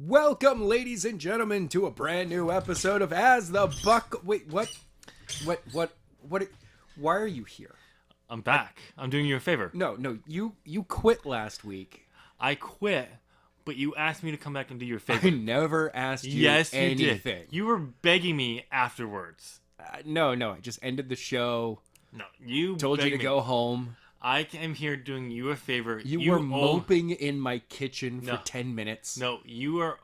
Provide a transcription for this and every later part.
Welcome, ladies and gentlemen, to a brand new episode of As the Buck. Wait, what? Why are you here? I'm back. I'm doing you a favor. No, you quit last week. I quit, but you asked me to come back and do your favor. I never asked you yes, anything. you did. You were begging me afterwards. No, I just ended the show. No, you Told you to go home. I am here doing you a favor. You were moping in my kitchen for 10 minutes. No, you are.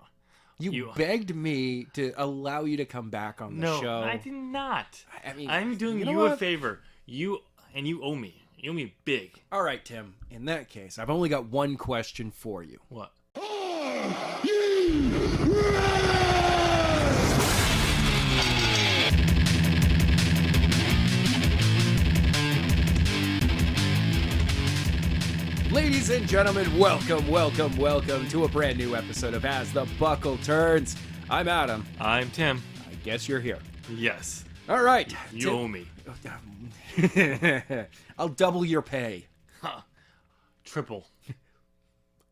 You begged me to allow you to come back on the show. No, I did not. I mean, I'm doing you know you what? a favor. You owe me. You owe me big. All right, Tim. In that case, I've only got one question for you. What? Ladies and gentlemen, welcome to a brand new episode of As the Buckle Turns. I'm Adam. I'm Tim. I guess you're here. Yes. All right. You owe me. I'll double your pay. Huh. Triple.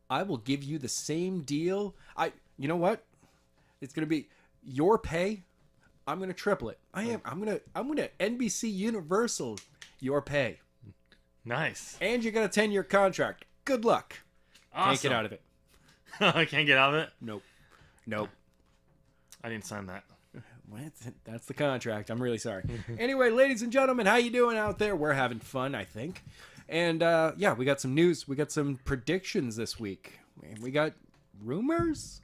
I will give you the same deal. You know what? It's gonna be your pay. I'm gonna triple it. I'm gonna NBC Universal your pay. Nice. And you got a 10-year contract. Good luck. Awesome. Can't get out of it. I can't get out of it? Nope. I didn't sign that. That's the contract. I'm really sorry. Anyway, ladies and gentlemen, how you doing out there? We're having fun, I think. And we got some news. We got some predictions this week. And we got rumors?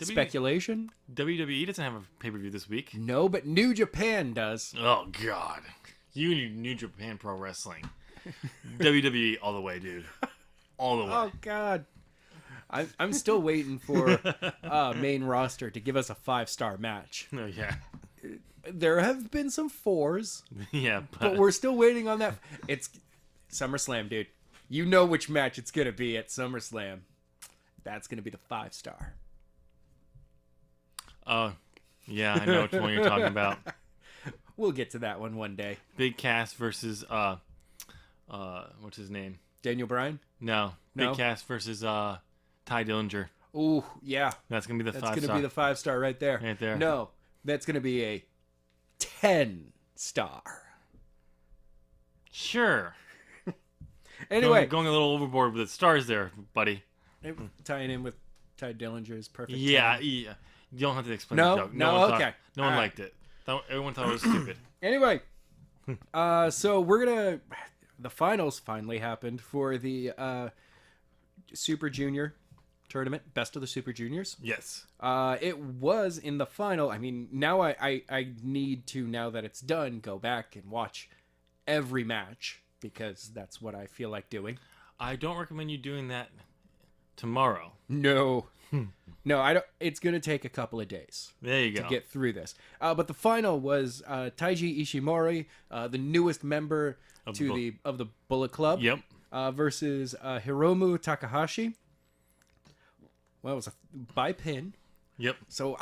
Speculation? WWE doesn't have a pay-per-view this week. No, but New Japan does. Oh, God. You need New Japan Pro Wrestling. WWE all the way, dude. All the way. Oh, God. I'm still waiting for main roster to give us a 5-star match. Oh, yeah. There have been some 4s. Yeah, but we're still waiting on that. It's SummerSlam, dude. You know which match it's going to be at SummerSlam. That's going to be the 5-star. Oh, yeah, I know which one you're talking about. We'll get to that one day. Big Cass versus, what's his name? Daniel Bryan? No. Big Cass versus, Ty Dillinger. Ooh, yeah. That's going to be the 5-star. That's going to be the 5-star right there. Right there. No, that's going to be a 10-star. Sure. Anyway. Going a little overboard with the stars there, buddy. Tying in with Ty Dillinger is perfect. Yeah. You don't have to explain the joke. Okay. No one liked it. Everyone thought it was stupid. Anyway, so we're gonna. The finals finally happened for the Super Junior tournament, Best of the Super Juniors. Yes. It was in the final. I mean, now I need to, now that it's done, go back and watch every match because that's what I feel like doing. I don't recommend you doing that tomorrow. No, I don't. It's gonna take a couple of days. There you go. To get through this. But the final was Taiji Ishimori, the newest member of the Bullet Club. Yep. Versus Hiromu Takahashi. Well, it was by pin. Yep. So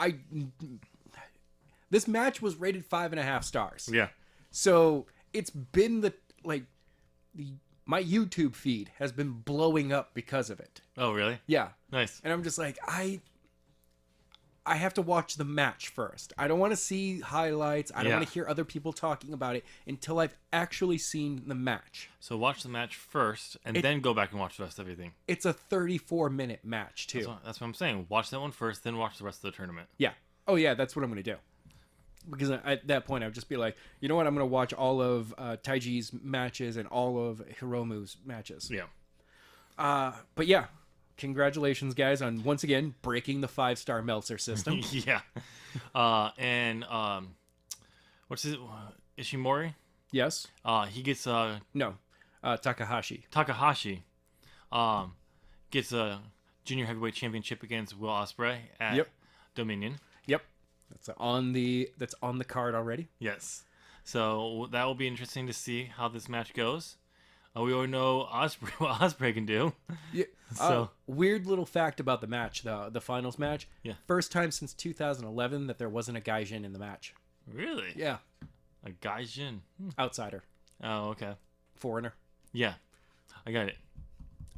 this match was rated 5.5 stars. Yeah. So it's been my YouTube feed has been blowing up because of it. Oh, really? Yeah. Nice. And I'm just like, I have to watch the match first. I don't want to see highlights. I don't want to hear other people talking about it until I've actually seen the match. So watch the match first and then go back and watch the rest of everything. It's a 34-minute match, too. That's what I'm saying. Watch that one first, then watch the rest of the tournament. Yeah. Oh, yeah, that's what I'm going to do. Because at that point, I would just be like, you know what? I'm going to watch all of Taiji's matches and all of Hiromu's matches. Yeah. But yeah, congratulations, guys, on once again breaking the 5-star Meltzer system. Yeah. And what's his Ishimori? Yes. He gets Takahashi. Takahashi gets a junior heavyweight championship against Will Ospreay at Dominion. Yep. That's on the card already. Yes. So that will be interesting to see how this match goes. We already know Ospreay, what Ospreay can do. Yeah. So weird little fact about the match, the finals match. Yeah. First time since 2011 that there wasn't a Gaijin in the match. Really? Yeah. A Gaijin? Outsider. Oh, okay. Foreigner. Yeah. I got it.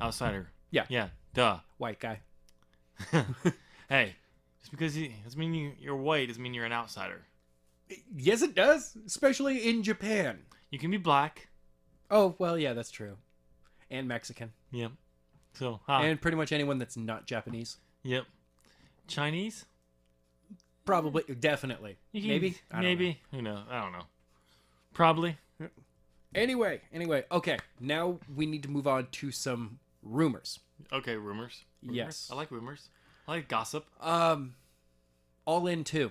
Outsider. Yeah. Yeah. Duh. White guy. Hey, just because doesn't mean you're white doesn't mean you're an outsider. Yes, it does, especially in Japan. You can be black. Oh, well, yeah, that's true. And Mexican. Yep. So, And pretty much anyone that's not Japanese. Yep. Chinese? Probably, definitely. Maybe? I don't know. Maybe. Who knows? I don't know. Probably. Anyway, okay. Now we need to move on to some rumors. Okay, rumors. Yes. I like rumors. I like gossip. All In 2.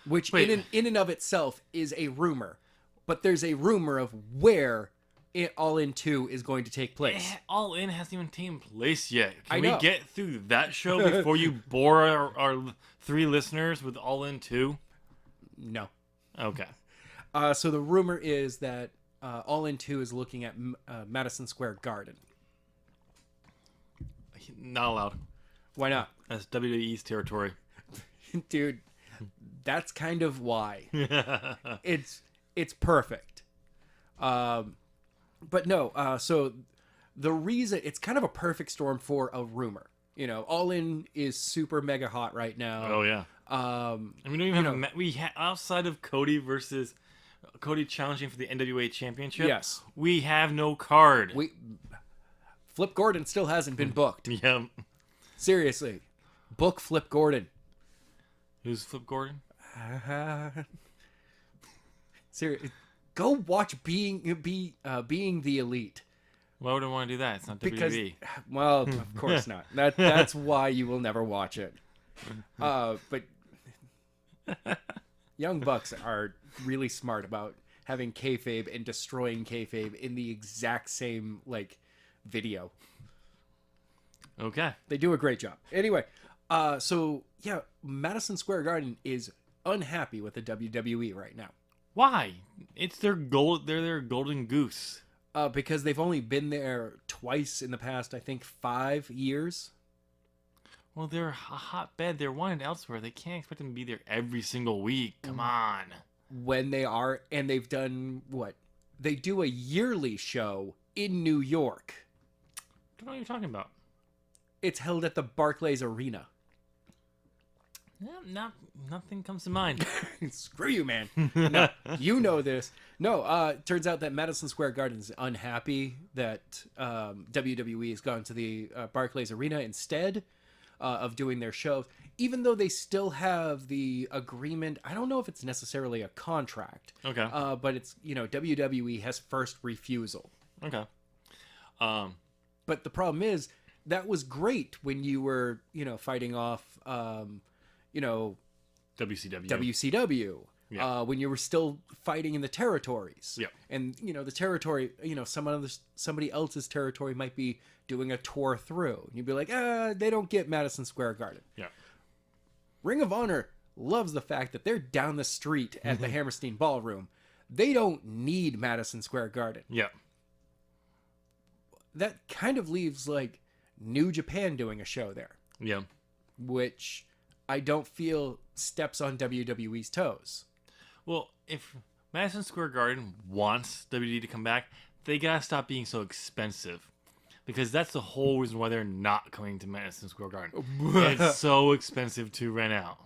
Which Wait. in and of itself is a rumor. But there's a rumor of where All In 2 is going to take place. All In hasn't even taken place yet. Can I we know. get through that show before you bore our 3 listeners with All In 2? No. Okay. So the rumor is that All In 2 is looking at Madison Square Garden. Not allowed. Why not? That's WWE's territory. Dude, that's kind of why. It's perfect. But no, so the reason it's kind of a perfect storm for a rumor. You know, All In is super mega hot right now. Oh yeah. And we don't even have outside of Cody challenging for the NWA Championship. Yes. We have no card. Flip Gordon still hasn't been booked. Yeah. Seriously. Book Flip Gordon. Who's Flip Gordon? Seriously. Go watch Being the Elite. Why would I want to do that? It's not Because, WWE. well, of course not. That's why you will never watch it. But Young Bucks are really smart about having kayfabe and destroying kayfabe in the exact same video. Okay. They do a great job. Anyway, so yeah, Madison Square Garden is unhappy with the WWE right now. Why? It's their gold. They're their golden goose. Because they've only been there twice in the past, I think, 5 years. Well, they're a hotbed. They're wanted elsewhere. They can't expect them to be there every single week. Come on. When they are, and they've done what? They do a yearly show in New York. I don't know what you're talking about. It's held at the Barclays Arena. Yeah, nothing comes to mind. Screw you, man. No, you know this. No, turns out that Madison Square Garden is unhappy that WWE has gone to the Barclays Arena instead of doing their shows, even though they still have the agreement. I don't know if it's necessarily a contract. Okay. But it's, WWE has first refusal. Okay. But the problem is that was great when you were, fighting off, WCW. WCW. Yeah. When you were still fighting in the territories. Yeah. And, the territory, somebody else's territory might be doing a tour through. And you'd be like, they don't get Madison Square Garden. Yeah. Ring of Honor loves the fact that they're down the street at the Hammerstein Ballroom. They don't need Madison Square Garden. Yeah. That kind of leaves, New Japan doing a show there. Yeah. Which I don't feel steps on WWE's toes. Well, if Madison Square Garden wants WWE to come back, they gotta stop being so expensive. Because that's the whole reason why they're not coming to Madison Square Garden. It's so expensive to rent out.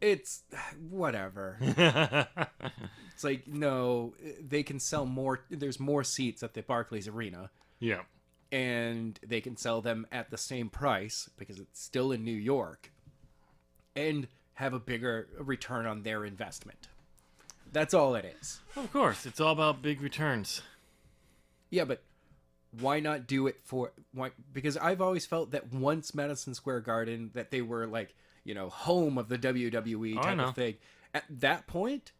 It's whatever. It's no, they can sell more. There's more seats at the Barclays Arena. Yeah. And they can sell them at the same price because it's still in New York and have a bigger return on their investment. That's all it is. Of course, it's all about big returns. Yeah, but why not do it because I've always felt that once Madison Square Garden, that they were home of the WWE type of thing. At that point,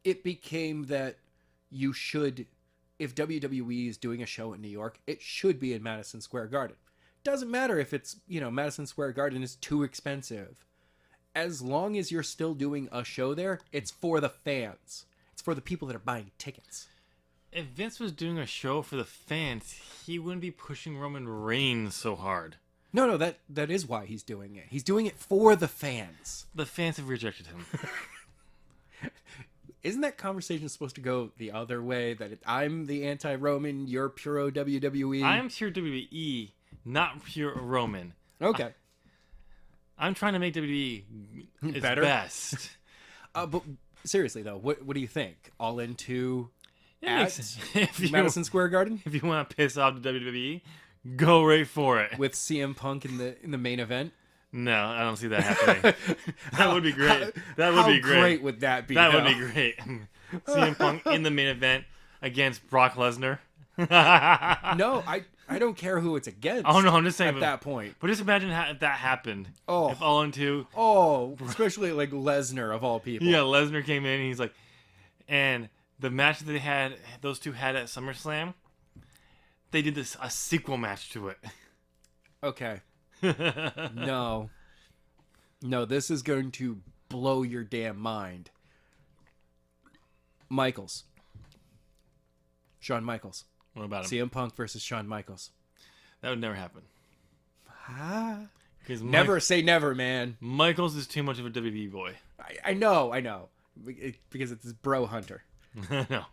it became that you should, if WWE is doing a show in New York, it should be in Madison Square Garden. Doesn't matter if it's, Madison Square Garden is too expensive. As long as you're still doing a show there, it's for the fans. It's for the people that are buying tickets. If Vince was doing a show for the fans, he wouldn't be pushing Roman Reigns so hard. No, that is why he's doing it. He's doing it for the fans. The fans have rejected him. Isn't that conversation supposed to go the other way? That I'm the anti-Roman, you're pure WWE? I'm pure WWE, not pure Roman. Okay. I'm trying to make WWE its Better? best. But seriously though, what do you think? All into It at makes- if you, Madison Square Garden if you want to piss off the WWE, go right for it. with CM Punk in the main event? No, I don't see that happening. That would be great. That would How be great. would that be? That would though? be great. CM Punk in the main event against Brock Lesnar. No, I don't care who it's against. Oh no, I'm just saying. At that point. But just imagine if that happened. Oh. If All Into, Oh, especially like Lesnar of all people. yeah, Lesnar came in. And he's like, and the match that they had, those two had at SummerSlam, they did a sequel match to it. Okay. No. No, this is going to blow your damn mind. Michaels. Shawn Michaels. What about him? CM Punk versus Shawn Michaels. That would never happen. Ah. Because Never say never, man. Michaels is too much of a WWE boy. I know. Because it's this bro hunter. No.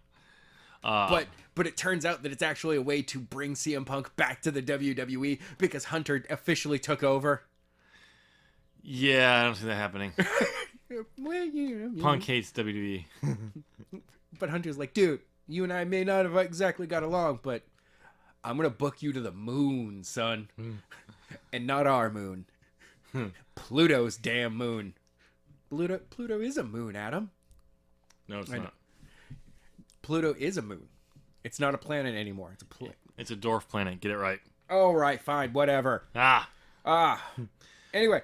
But it turns out that it's actually a way to bring CM Punk back to the WWE because Hunter officially took over. Yeah, I don't see that happening. Well, Punk hates WWE. But Hunter's like, dude, you and I may not have exactly got along, but I'm going to book you to the moon, son. And not our moon. Pluto's damn moon. Pluto is a moon, Adam. No, it's I know. not. Pluto is a moon. It's not a planet anymore. It's a planet. It's a dwarf planet. Get it right. All right, fine, whatever. Anyway,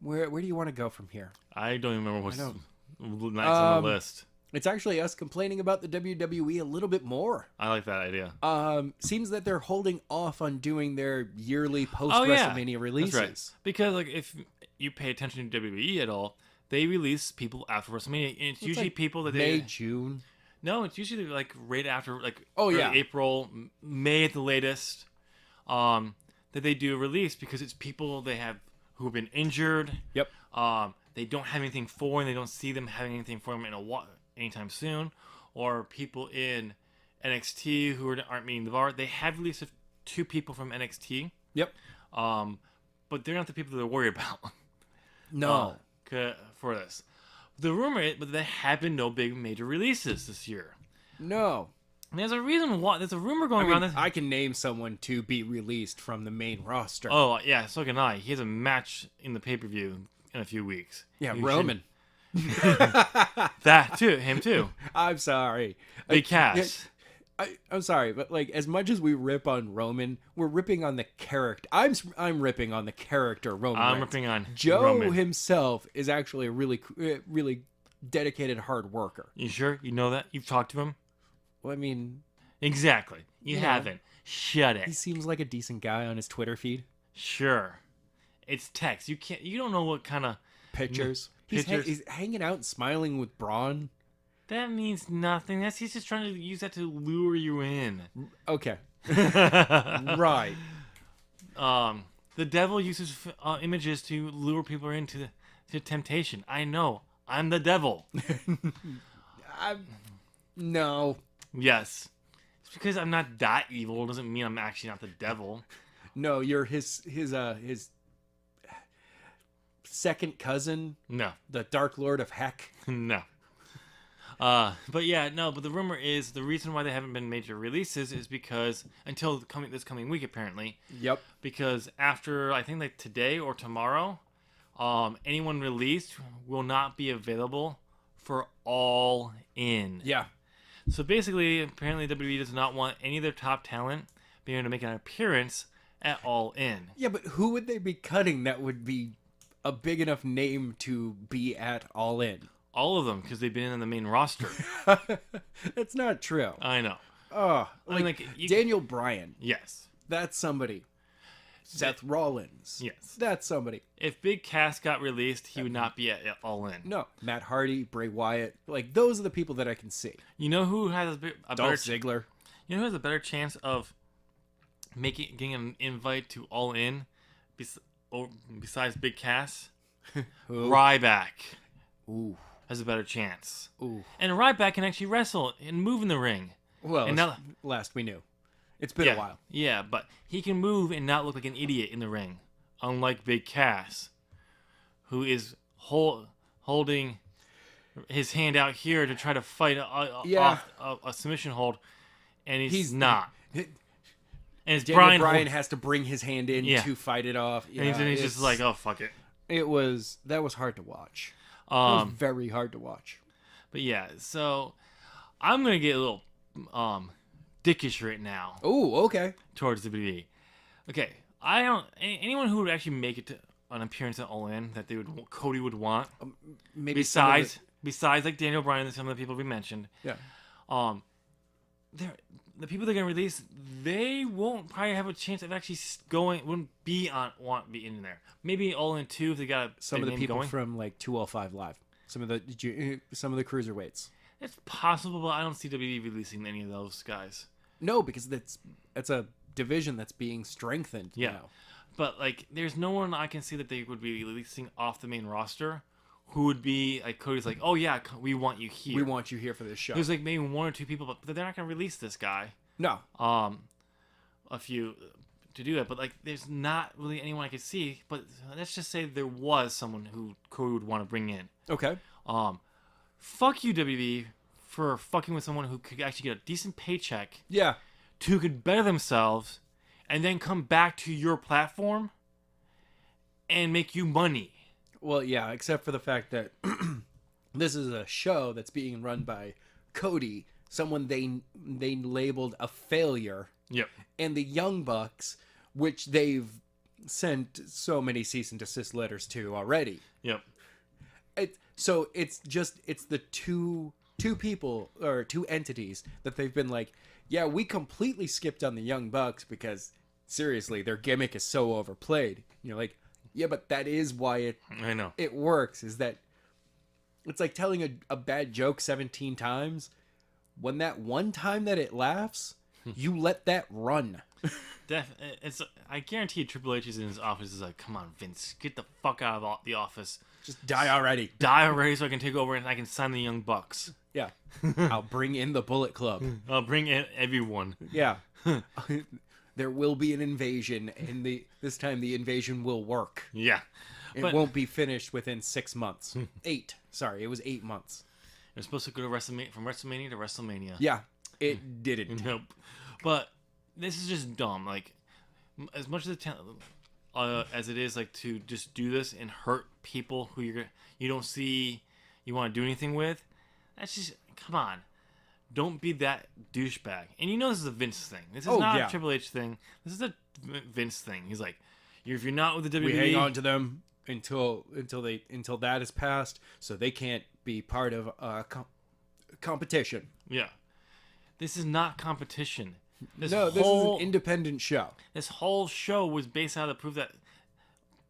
where do you want to go from here? I don't even remember what's know. next on the list. It's actually us complaining about the WWE a little bit more. I like that idea. Seems that they're holding off on doing their yearly post Oh, yeah. WrestleMania releases. That's right. Because like if you pay attention to WWE at all, they release people after WrestleMania. And it's usually like people that May, they June. No, it's usually like right after like Oh, early yeah. April, May at the latest. That they do a release because it's people they have who have been injured. Yep. They don't have anything for, and they don't see them having anything for them anytime soon, or people in NXT who aren't meeting the bar. They have released 2 people from NXT. Yep. But they're not the people that they're worried about. No. For this, the rumor is, but there have been no big major releases this year. No. And there's a reason why. There's a rumor going I mean, around this. I can name someone to be released from the main roster. Oh yeah, so can I. He has a match in the pay-per-view in a few weeks. yeah, You Roman. That too, him too. I'm sorry. Big Cass. I'm sorry, but like as much as we rip on Roman, we're ripping on the character. I'm ripping on the character Roman. I'm Reigns. ripping on Joe Roman. himself is actually a really dedicated hard worker. You sure? You know that? You've talked to him? Well, I mean, Exactly. You Yeah. haven't. Shut he it. seems like a decent guy on his Twitter feed. Sure. It's text. You don't know what kind of Pictures. Pictures. He's hanging out and smiling with Braun. that means nothing. He's just trying to use that to lure you in. Okay. Right. The devil uses images to lure people into to temptation. I know. I'm the devil. No. Yes. It's because I'm not that evil doesn't mean I'm actually not the devil. No, you're his second cousin, No. the Dark Lord of Heck. No. But yeah, no, but the rumor is the reason why they haven't been major releases is because until this coming week apparently, Yep. because after I think like today or tomorrow, anyone released will not be available for All In. Yeah. So basically, apparently WWE does not want any of their top talent being able to make an appearance at All In. Yeah, but who would they be cutting that would be a big enough name to be at All In? All of them, because they've been in the main roster. That's not true. I know. Oh, I mean, like, like, you- Daniel Bryan. Yes. That's somebody. Seth Rollins. Yes. That's somebody. If Big Cass got released, he would not be at All In. No, Matt Hardy, Bray Wyatt. Like, those are the people that I can see. You know who has a better Dolph Ziggler. You know who has a better chance of getting an invite to All In besides Big Cass? Who? Ryback Ooh. has a better chance. Ooh. And Ryback can actually wrestle and move in the ring. Well, And now- last we knew. It's been yeah, a while. Yeah, but he can move and not look like an idiot in the ring. unlike Big Cass, who is holding his hand out here to try to fight off a submission hold, and he's not. And it's Daniel Bryan has to bring his hand in to fight it off. Yeah, and he's just like, oh, fuck it. That was hard to watch. It was very hard to watch. But yeah, so I'm going to get a little dickish right now. Oh, okay. Towards WWE. Okay, anyone who would actually make it to an appearance at All In that Cody would want, maybe besides like Daniel Bryan and some of the people we mentioned. Yeah. The people they're gonna release, they won't probably have a chance of actually wouldn't be in there. Maybe All In 2 if they got some of the people from like 205 Live, some of the cruiserweights. It's possible, but I don't see WWE releasing any of those guys. No, because that's a division that's being strengthened now. But like, there's no one I can see that they would be releasing off the main roster who would be like Cody's like, oh yeah, we want you here. We want you here for this show. There's like maybe one or two people, but they're not gonna release this guy. No. A few to do that, but like, there's not really anyone I could see. But let's just say there was someone who Cody would want to bring in. Okay. Fuck you, WWE, for fucking with someone who could actually get a decent paycheck. Yeah. Who could better themselves, and then come back to your platform and make you money. Well, yeah, except for the fact that this is a show that's being run by Cody, someone they labeled a failure. Yep. And the Young Bucks, which they've sent so many cease and desist letters to already. Yep. So it's the two people or two entities that they've been like, yeah, we completely skipped on the Young Bucks because seriously, their gimmick is so overplayed. You're like, yeah, but that is why it works, is that it's like telling a bad joke 17 times. When that one time that it laughs, you let that run. I guarantee Triple H is in his office is like, come on, Vince, get the fuck out of the office. Just die already. Die already so I can take over and I can sign the Young Bucks. Yeah. I'll bring in the Bullet Club. I'll bring in everyone. Yeah. There will be an invasion, and this time the invasion will work. Yeah. It won't be finished within 6 months. 8. Sorry, it was 8 months. It was supposed to go to from WrestleMania to WrestleMania. Yeah, it didn't. Nope. But this is just dumb. Like, as much as it is like to just do this and hurt people who you don't see you want to do anything with, that's just, come on. Don't be that douchebag. And you know this is a Vince thing. This is not a Triple H thing. This is a Vince thing. He's like, if you're not with the WWE, we hang on to them until that is passed, so they can't be part of competition. Yeah, this is not competition. This is an independent show. This whole show was based out of proof that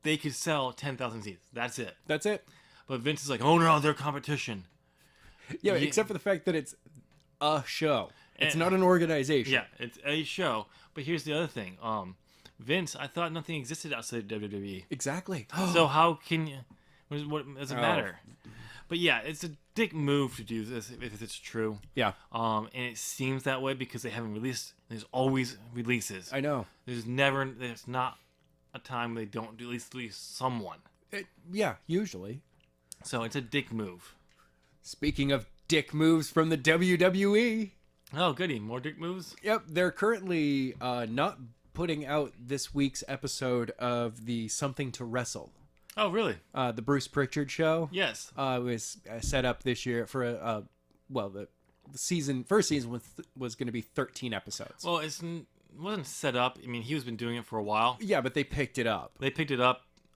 they could sell 10,000 seats. That's it. That's it. But Vince is like, oh no, they're competition. Yeah, except for the fact that it's a show. It's not an organization. Yeah, it's a show. But here's the other thing. Vince, I thought nothing existed outside of WWE. Exactly. So how can you? What does it matter? But yeah, it's a dick move to do this if it's true. Yeah. And it seems that way because they haven't released. There's always releases. I know. There's not a time they don't at least release someone. Yeah, usually. So it's a dick move. Speaking of dick moves from the WWE. Oh, goody. More dick moves? Yep. They're currently not putting out this week's episode of the Something to Wrestle. Oh, really? The Bruce Pritchard show. Yes. Was set up this year for the first season was going to be 13 episodes. Well, it wasn't set up. I mean, he's been doing it for a while. Yeah, but they picked it up.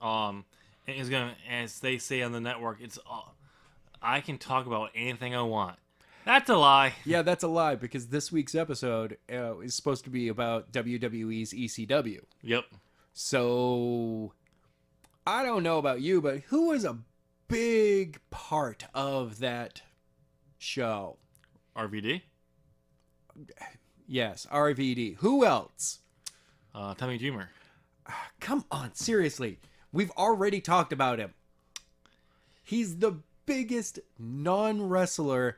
And it's gonna, as they say on the network, it's I can talk about anything I want. That's a lie. Yeah, that's a lie because this week's episode is supposed to be about WWE's ECW. Yep. So I don't know about you, but who was a big part of that show? RVD? Yes, RVD. Who else? Tommy Dreamer. Come on, seriously. We've already talked about him. He's the biggest non-wrestler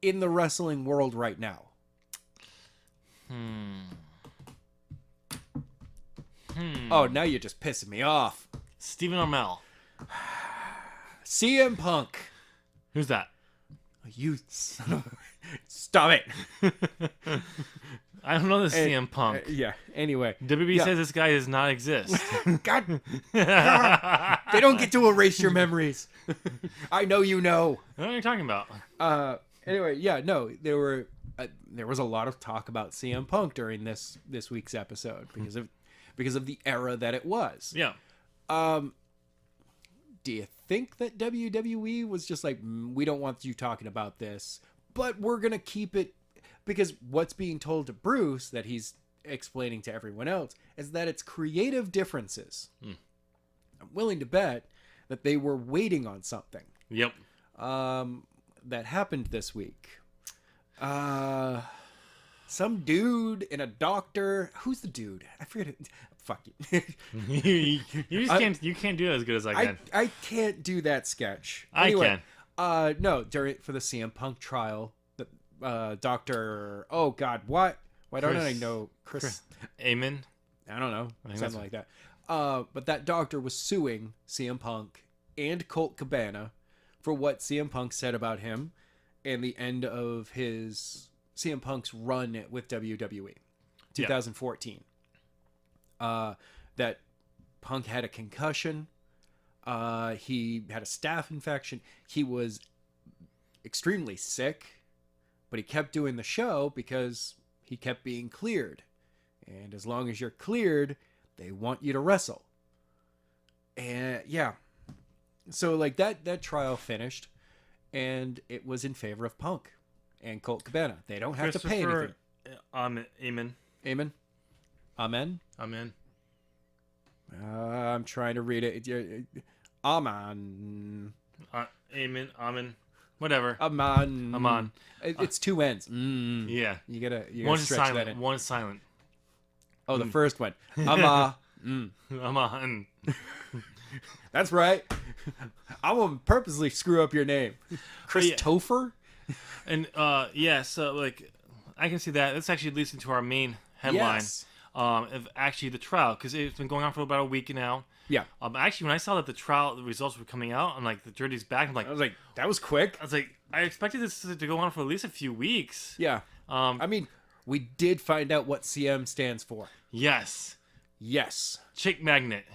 in the wrestling world right now. Oh, now you're just pissing me off. Stephen Amell. CM Punk. Who's that? You son of Stop it. I don't know this CM Punk. Yeah. Anyway. WB says this guy does not exist. God. They don't get to erase your memories. I know you know. What are you talking about? Anyway, yeah, no, there was a lot of talk about CM Punk during this week's episode because of the era that it was. Yeah. Do you think that WWE was just like, we don't want you talking about this, but we're going to keep it, because what's being told to Bruce that he's explaining to everyone else is that it's creative differences. I'm willing to bet that they were waiting on something. Yep. That happened this week. Some dude and a doctor. Who's the dude? I forget it. Fuck you. You just can't. You can't do it as good as I can. I can't do that sketch. I can. No, for the CM Punk trial, the Doctor. Oh God, what? Why don't I know Chris? Amen. I don't know, something like that. But that doctor was suing CM Punk and Colt Cabana for what CM Punk said about him and the end of his CM Punk's run with WWE, 2014. That Punk had a concussion. He had a staph infection. He was extremely sick, but he kept doing the show because he kept being cleared. And as long as you're cleared, they want you to wrestle. And yeah. So like that trial finished, and it was in favor of Punk and Colt Cabana. They don't have to pay anything. Amen. Amen. Amen. Amen. I'm trying to read it. Amen. Amen. Amen. Whatever. Amen. Amen. It's two N's. Yeah. You gotta One's stretch silent. that in. One's silent. Oh, the first one. Ama. Amen. That's right. I will purposely screw up your name. Christopher? And so like I can see that. This actually leads into our main headline. Yes. Of actually the trial, because it's been going on for about a week now. Yeah. Actually, when I saw that the results were coming out, I'm like, the Dirty's back. I'm like, I was like, that was quick. I was like, I expected this to go on for at least a few weeks. Yeah. I mean, we did find out what CM stands for. Yes. Chick Magnet.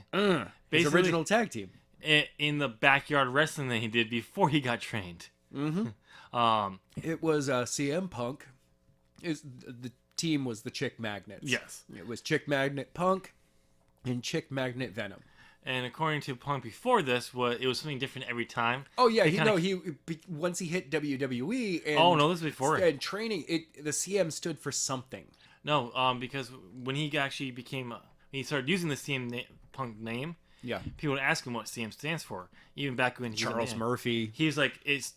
His original tag team. In the backyard wrestling that he did before he got trained. Mm-hmm. It was CM Punk. The team was the Chick Magnets. Yes. It was Chick Magnet Punk and Chick Magnet Venom. And according to Punk before this, it was something different every time. Oh yeah, once he hit WWE and this was before and training, the CM stood for something. No, because when he actually he started using the CM Punk name, people would ask him what CM stands for. Even back when Charles Murphy, he's like it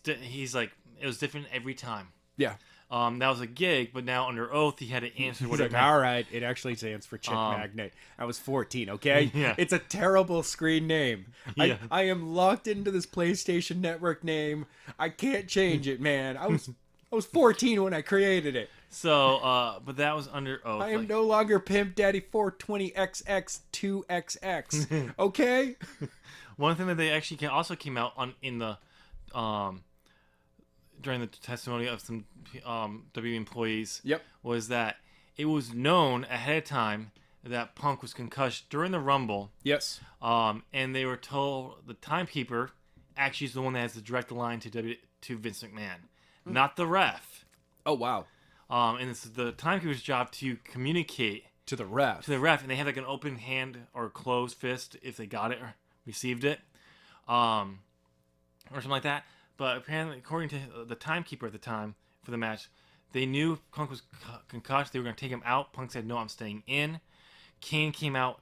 was different every time. Yeah. That was a gig, but now under oath, he had to answer He's whatever. Like, all right, it actually stands for Chick Magnet. I was 14, okay? Yeah. It's a terrible screen name. Yeah. I am locked into this PlayStation Network name. I can't change it, man. I was 14 when I created it. So, but that was under oath. I am no longer Pimp Daddy 420XX2XX, okay? One thing that they actually also came out in the during the testimony of some WWE employees was that it was known ahead of time that Punk was concussed during the Rumble. Yes. And they were told the timekeeper actually is the one that has the direct line to Vince McMahon, not the ref. Oh, wow. And it's the timekeeper's job to communicate to the ref. And they have like an open hand or closed fist if they got it or received it, or something like that. But apparently, according to the timekeeper at the time for the match, they knew Punk was concussed. They were going to take him out. Punk said, "No, I'm staying in." Kane came out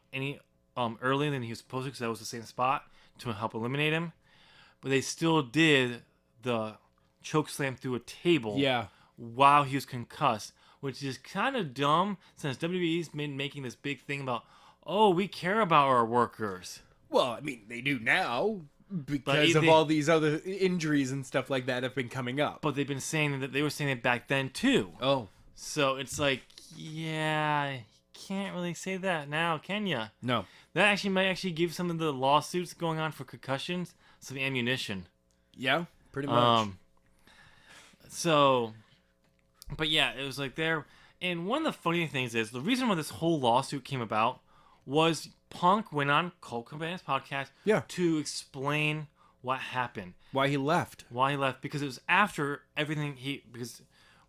earlier than he was supposed to because that was the same spot to help eliminate him. But they still did the choke slam through a table while he was concussed, which is kind of dumb since WWE's been making this big thing about, we care about our workers. Well, I mean, they do now. Because of all these other injuries and stuff like that have been coming up. But they've been saying that they were saying it back then too. Oh. So it's like, can't really say that now, can ya? No. That actually might actually give some of the lawsuits going on for concussions some ammunition. Yeah, pretty much. So, but yeah, it was like there. And one of the funny things is the reason why this whole lawsuit came about was Punk went on Colt Cabana's podcast to explain what happened. Why he left. Because it was after everything because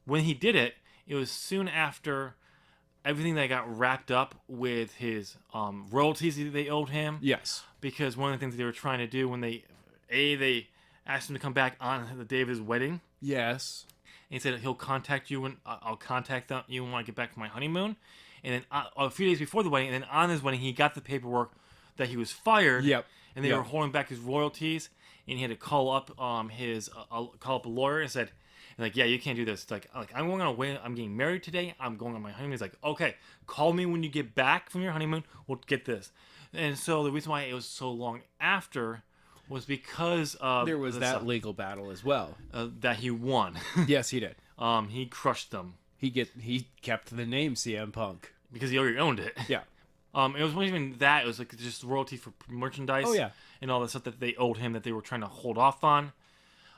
when he did it, it was soon after everything that got wrapped up with his royalties that they owed him. Yes. Because one of the things that they were trying to do when they asked him to come back on the day of his wedding. Yes. And he said he'll contact you when I'll contact you when I get back from my honeymoon. And then a few days before the wedding, and then on his wedding, he got the paperwork that he was fired. Yep. And they were holding back his royalties, and he had to call up call up a lawyer and said, like, yeah, you can't do this. It's like I'm going on a wedding. I'm getting married today. I'm going on my honeymoon. He's like, okay, call me when you get back from your honeymoon. We'll get this. And so the reason why it was so long after was because of there was that legal battle as well that he won. Yes, he did. He crushed them. He kept the name CM Punk because he already owned it. Yeah. It wasn't even that. It was like just royalty for merchandise. Oh yeah. And all the stuff that they owed him that they were trying to hold off on.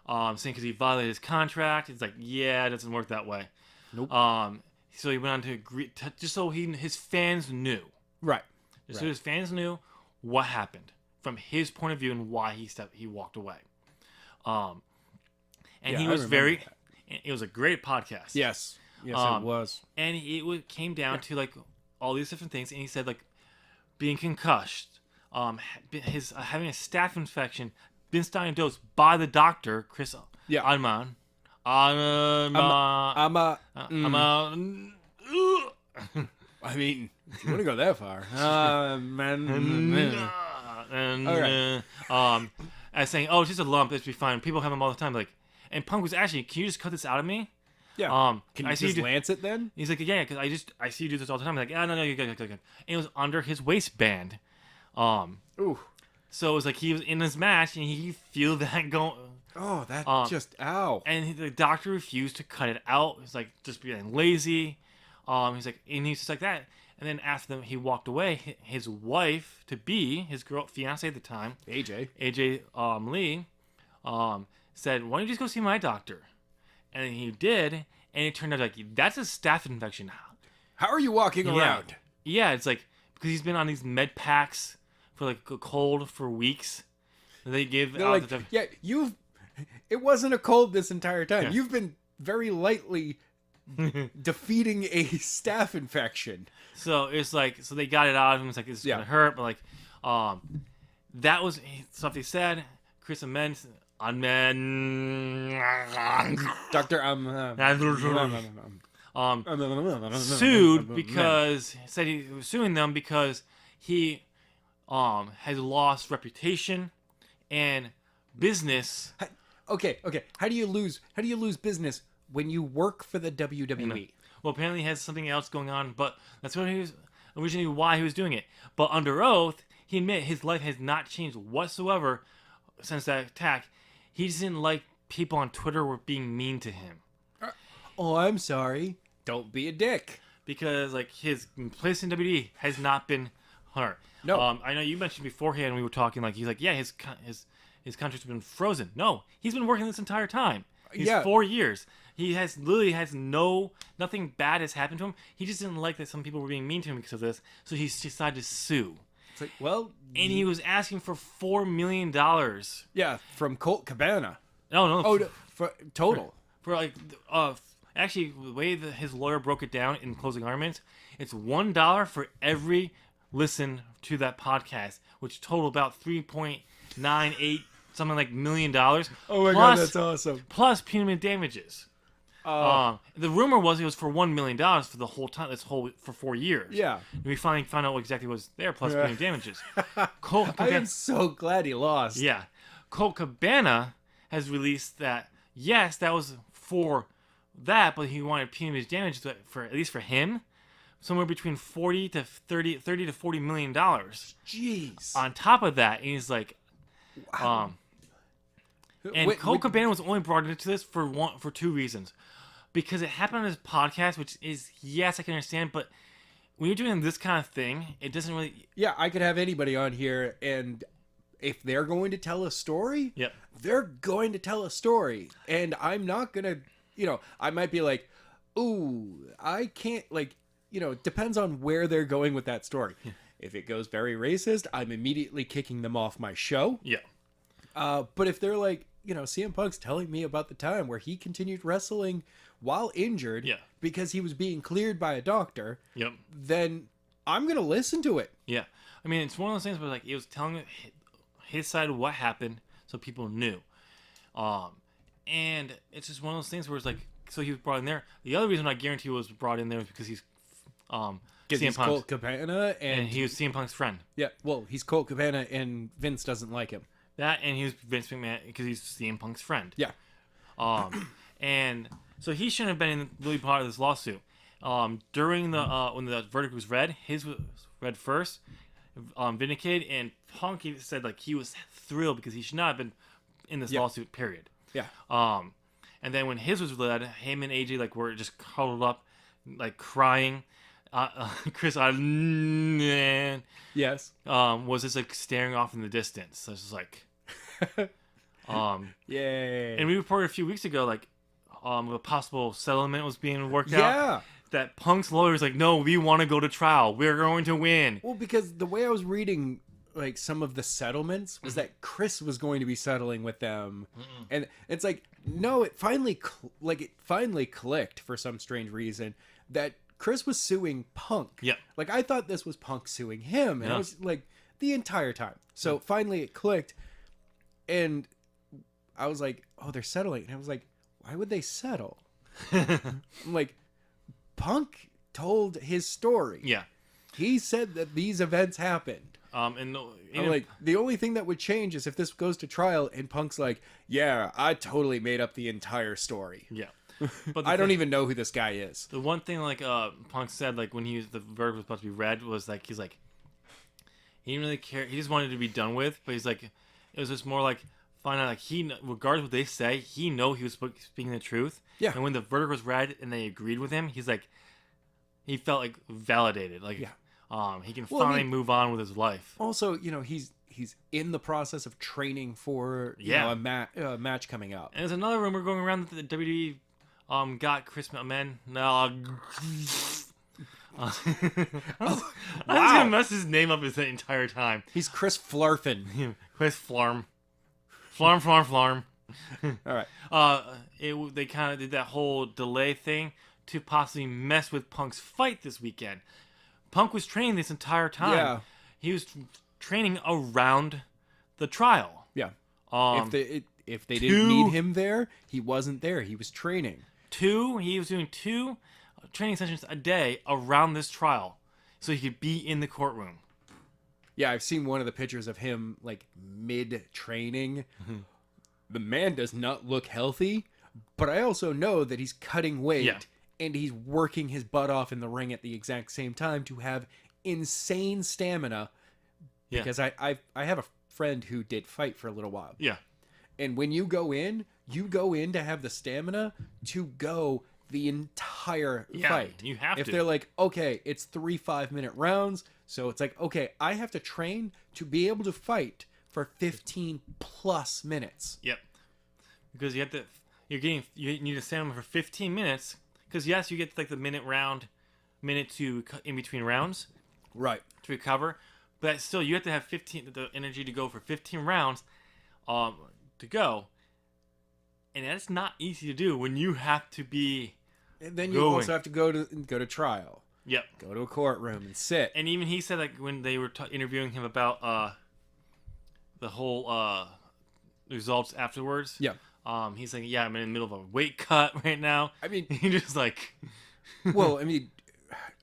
Saying because he violated his contract. It's like, yeah, it doesn't work that way. Nope. So he went on to agree just so his fans knew. Right. So his fans knew what happened from his point of view and why he walked away. And he was it was a great podcast. Yes. Yes, it was. And came down to like all these different things, and he said like being concussed, having a staph infection, been diagnosed by the doctor, Chris Anman. I mean, if you want to go that far. As saying, oh, it's just a lump, it's be fine. People have them all the time. Like, and Punk was actually, can you just cut this out of me? Yeah. Can you just lance it then? He's like, yeah, because I see you do this all the time. I'm like, no, you're good. And it was under his waistband. Ooh. So it was like he was in his match and he feel that going. Oh, that just ow. And the doctor refused to cut it out. He's like just being lazy. He's like, and he's just like that. And then after he walked away, his wife to be, his fiance at the time, AJ Lee, said, "Why don't you just go see my doctor?" And he did, and it turned out like that's a staph infection. How are you walking around? Yeah, it's like because he's been on these med packs for like a cold for weeks. They give out like, it wasn't a cold this entire time. Yeah. You've been very lightly defeating a staph infection. So it's like, so they got it out of him. It's like, it's gonna hurt, but like, that was stuff they said. Chris Amend, Dr. sued because said he was suing them because he has lost reputation and business. Okay. How do you lose business when you work for the WWE? Well, apparently he has something else going on, but that's what he was originally why he was doing it. But under oath, he admitted his life has not changed whatsoever since that attack. He just didn't like people on Twitter were being mean to him. Oh, I'm sorry. Don't be a dick. Because like his place in WWE has not been hurt. No. I know you mentioned beforehand we were talking like he's like, yeah, his contract's been frozen. No, he's been working this entire time. He's 4 years. He nothing bad has happened to him. He just didn't like that some people were being mean to him because of this, so he decided to sue. It's like, well, and he was asking for $4 million. Yeah, from Colt Cabana. No. For total. For like, actually, the way that his lawyer broke it down in closing arguments, it's $1 for every listen to that podcast, which total about $3.98 something like $1 million. Oh my god, that's awesome. Plus punitive damages. The rumor was it was for $1 million for the whole time. For 4 years. Yeah. And we finally found out what exactly was there. Plus punitive damages. I am so glad he lost. Yeah, Colt Cabana has released that. Yes, that was for that, but he wanted punitive damages for at least for him, somewhere between $30 to $40 million. Jeez. On top of that, and he's like, and Colt Cabana was only brought into this for two reasons. Because it happened on his podcast, which is, yes, I can understand, but when you're doing this kind of thing, it doesn't really. Yeah, I could have anybody on here, and if they're going to tell a story, Yep. they're going to tell a story. And I'm not going to, I might be like, ooh, I can't, it depends on where they're going with that story. Yeah. If it goes very racist, I'm immediately kicking them off my show. Yeah. But if they're like, CM Punk's telling me about the time where he continued wrestling while injured Yeah. because he was being cleared by a doctor, Yep. then I'm going to listen to it. Yeah. I mean, it's one of those things where like it was telling his side of what happened, so people knew. And it's just one of those things where it's like, so he was brought in there. The other reason I guarantee he was brought in there was because he's Because CM he's Punk, Colt Cabana, and he was CM Punk's friend. yeah, well, he's Colt Cabana, and Vince doesn't like him. That, and he was Vince McMahon because he's CM Punk's friend. Yeah, And so he shouldn't have been really part of this lawsuit. During the when the verdict was read, his was read first, vindicated, and Punk said like he was thrilled because he should not have been in this lawsuit. Period. yeah, And then when his was read, him and AJ like were just cuddled up, like crying. Chris yes, was just like staring off in the distance. So it's just like, yay, and we reported a few weeks ago like, a possible settlement was being worked out. yeah. That Punk's lawyer was like, no, we want to go to trial. We're going to win. Well, because the way I was reading, like some of the settlements was that Chris was going to be settling with them, and it's like, no, it finally clicked for some strange reason that Chris was suing Punk. Yeah. Like I thought this was Punk suing him, and Yeah. it was like the entire time. So finally it clicked, and I was like, oh, they're settling, and I was like, why would they settle? I'm like, Punk told his story. Yeah. He said that these events happened. And I'm like, the only thing that would change is if this goes to trial and Punk's like, yeah, I totally made up the entire story. yeah. But I don't even know who this guy is. The one thing like Punk said like when the verdict was supposed to be read was like he's like he didn't really care. He just wanted it to be done with, but he's like it was just more like find out like he regardless of what they say, he know he was speaking the truth. Yeah. And when the verdict was read and they agreed with him, he's like he felt like validated. Like he can finally move on with his life. Also, he's in the process of training for a match coming up. And there's another rumor going around that the WWE got Chris Amen. No. I was gonna mess his name up the entire time. He's Chris Flarfin. Chris Flarm. Flarm. All right. They kind of did that whole delay thing to possibly mess with Punk's fight this weekend. Punk was training this entire time. Yeah. He was training around the trial. Yeah. If they two- didn't need him there, he wasn't there. He was training. He was doing 2 training sessions a day around this trial so he could be in the courtroom. Yeah, I've seen one of the pictures of him like mid-training. The man does not look healthy, but I also know that he's cutting weight and he's working his butt off in the ring at the exact same time to have insane stamina. Yeah. Because I have a friend who did fight for a little while. Yeah. And when you go in to have the stamina to go the entire fight. You have if to. they're like, okay, it's 3 5-minute rounds, so it's like, okay, I have to train to be able to fight for 15 plus minutes. Yep. Because you need to stand for 15 minutes. Because yes, you get like the minute to in between rounds Right. to recover, but still you have to have the energy to go for 15 rounds, to go. And that's not easy to do when you have to be. And then you also have to go to trial. Yep. Go to a courtroom and sit. And even he said like when they were interviewing him about the whole results afterwards. Yeah. He's like, yeah, I'm in the middle of a weight cut right now. I mean, he just like. Well, I mean,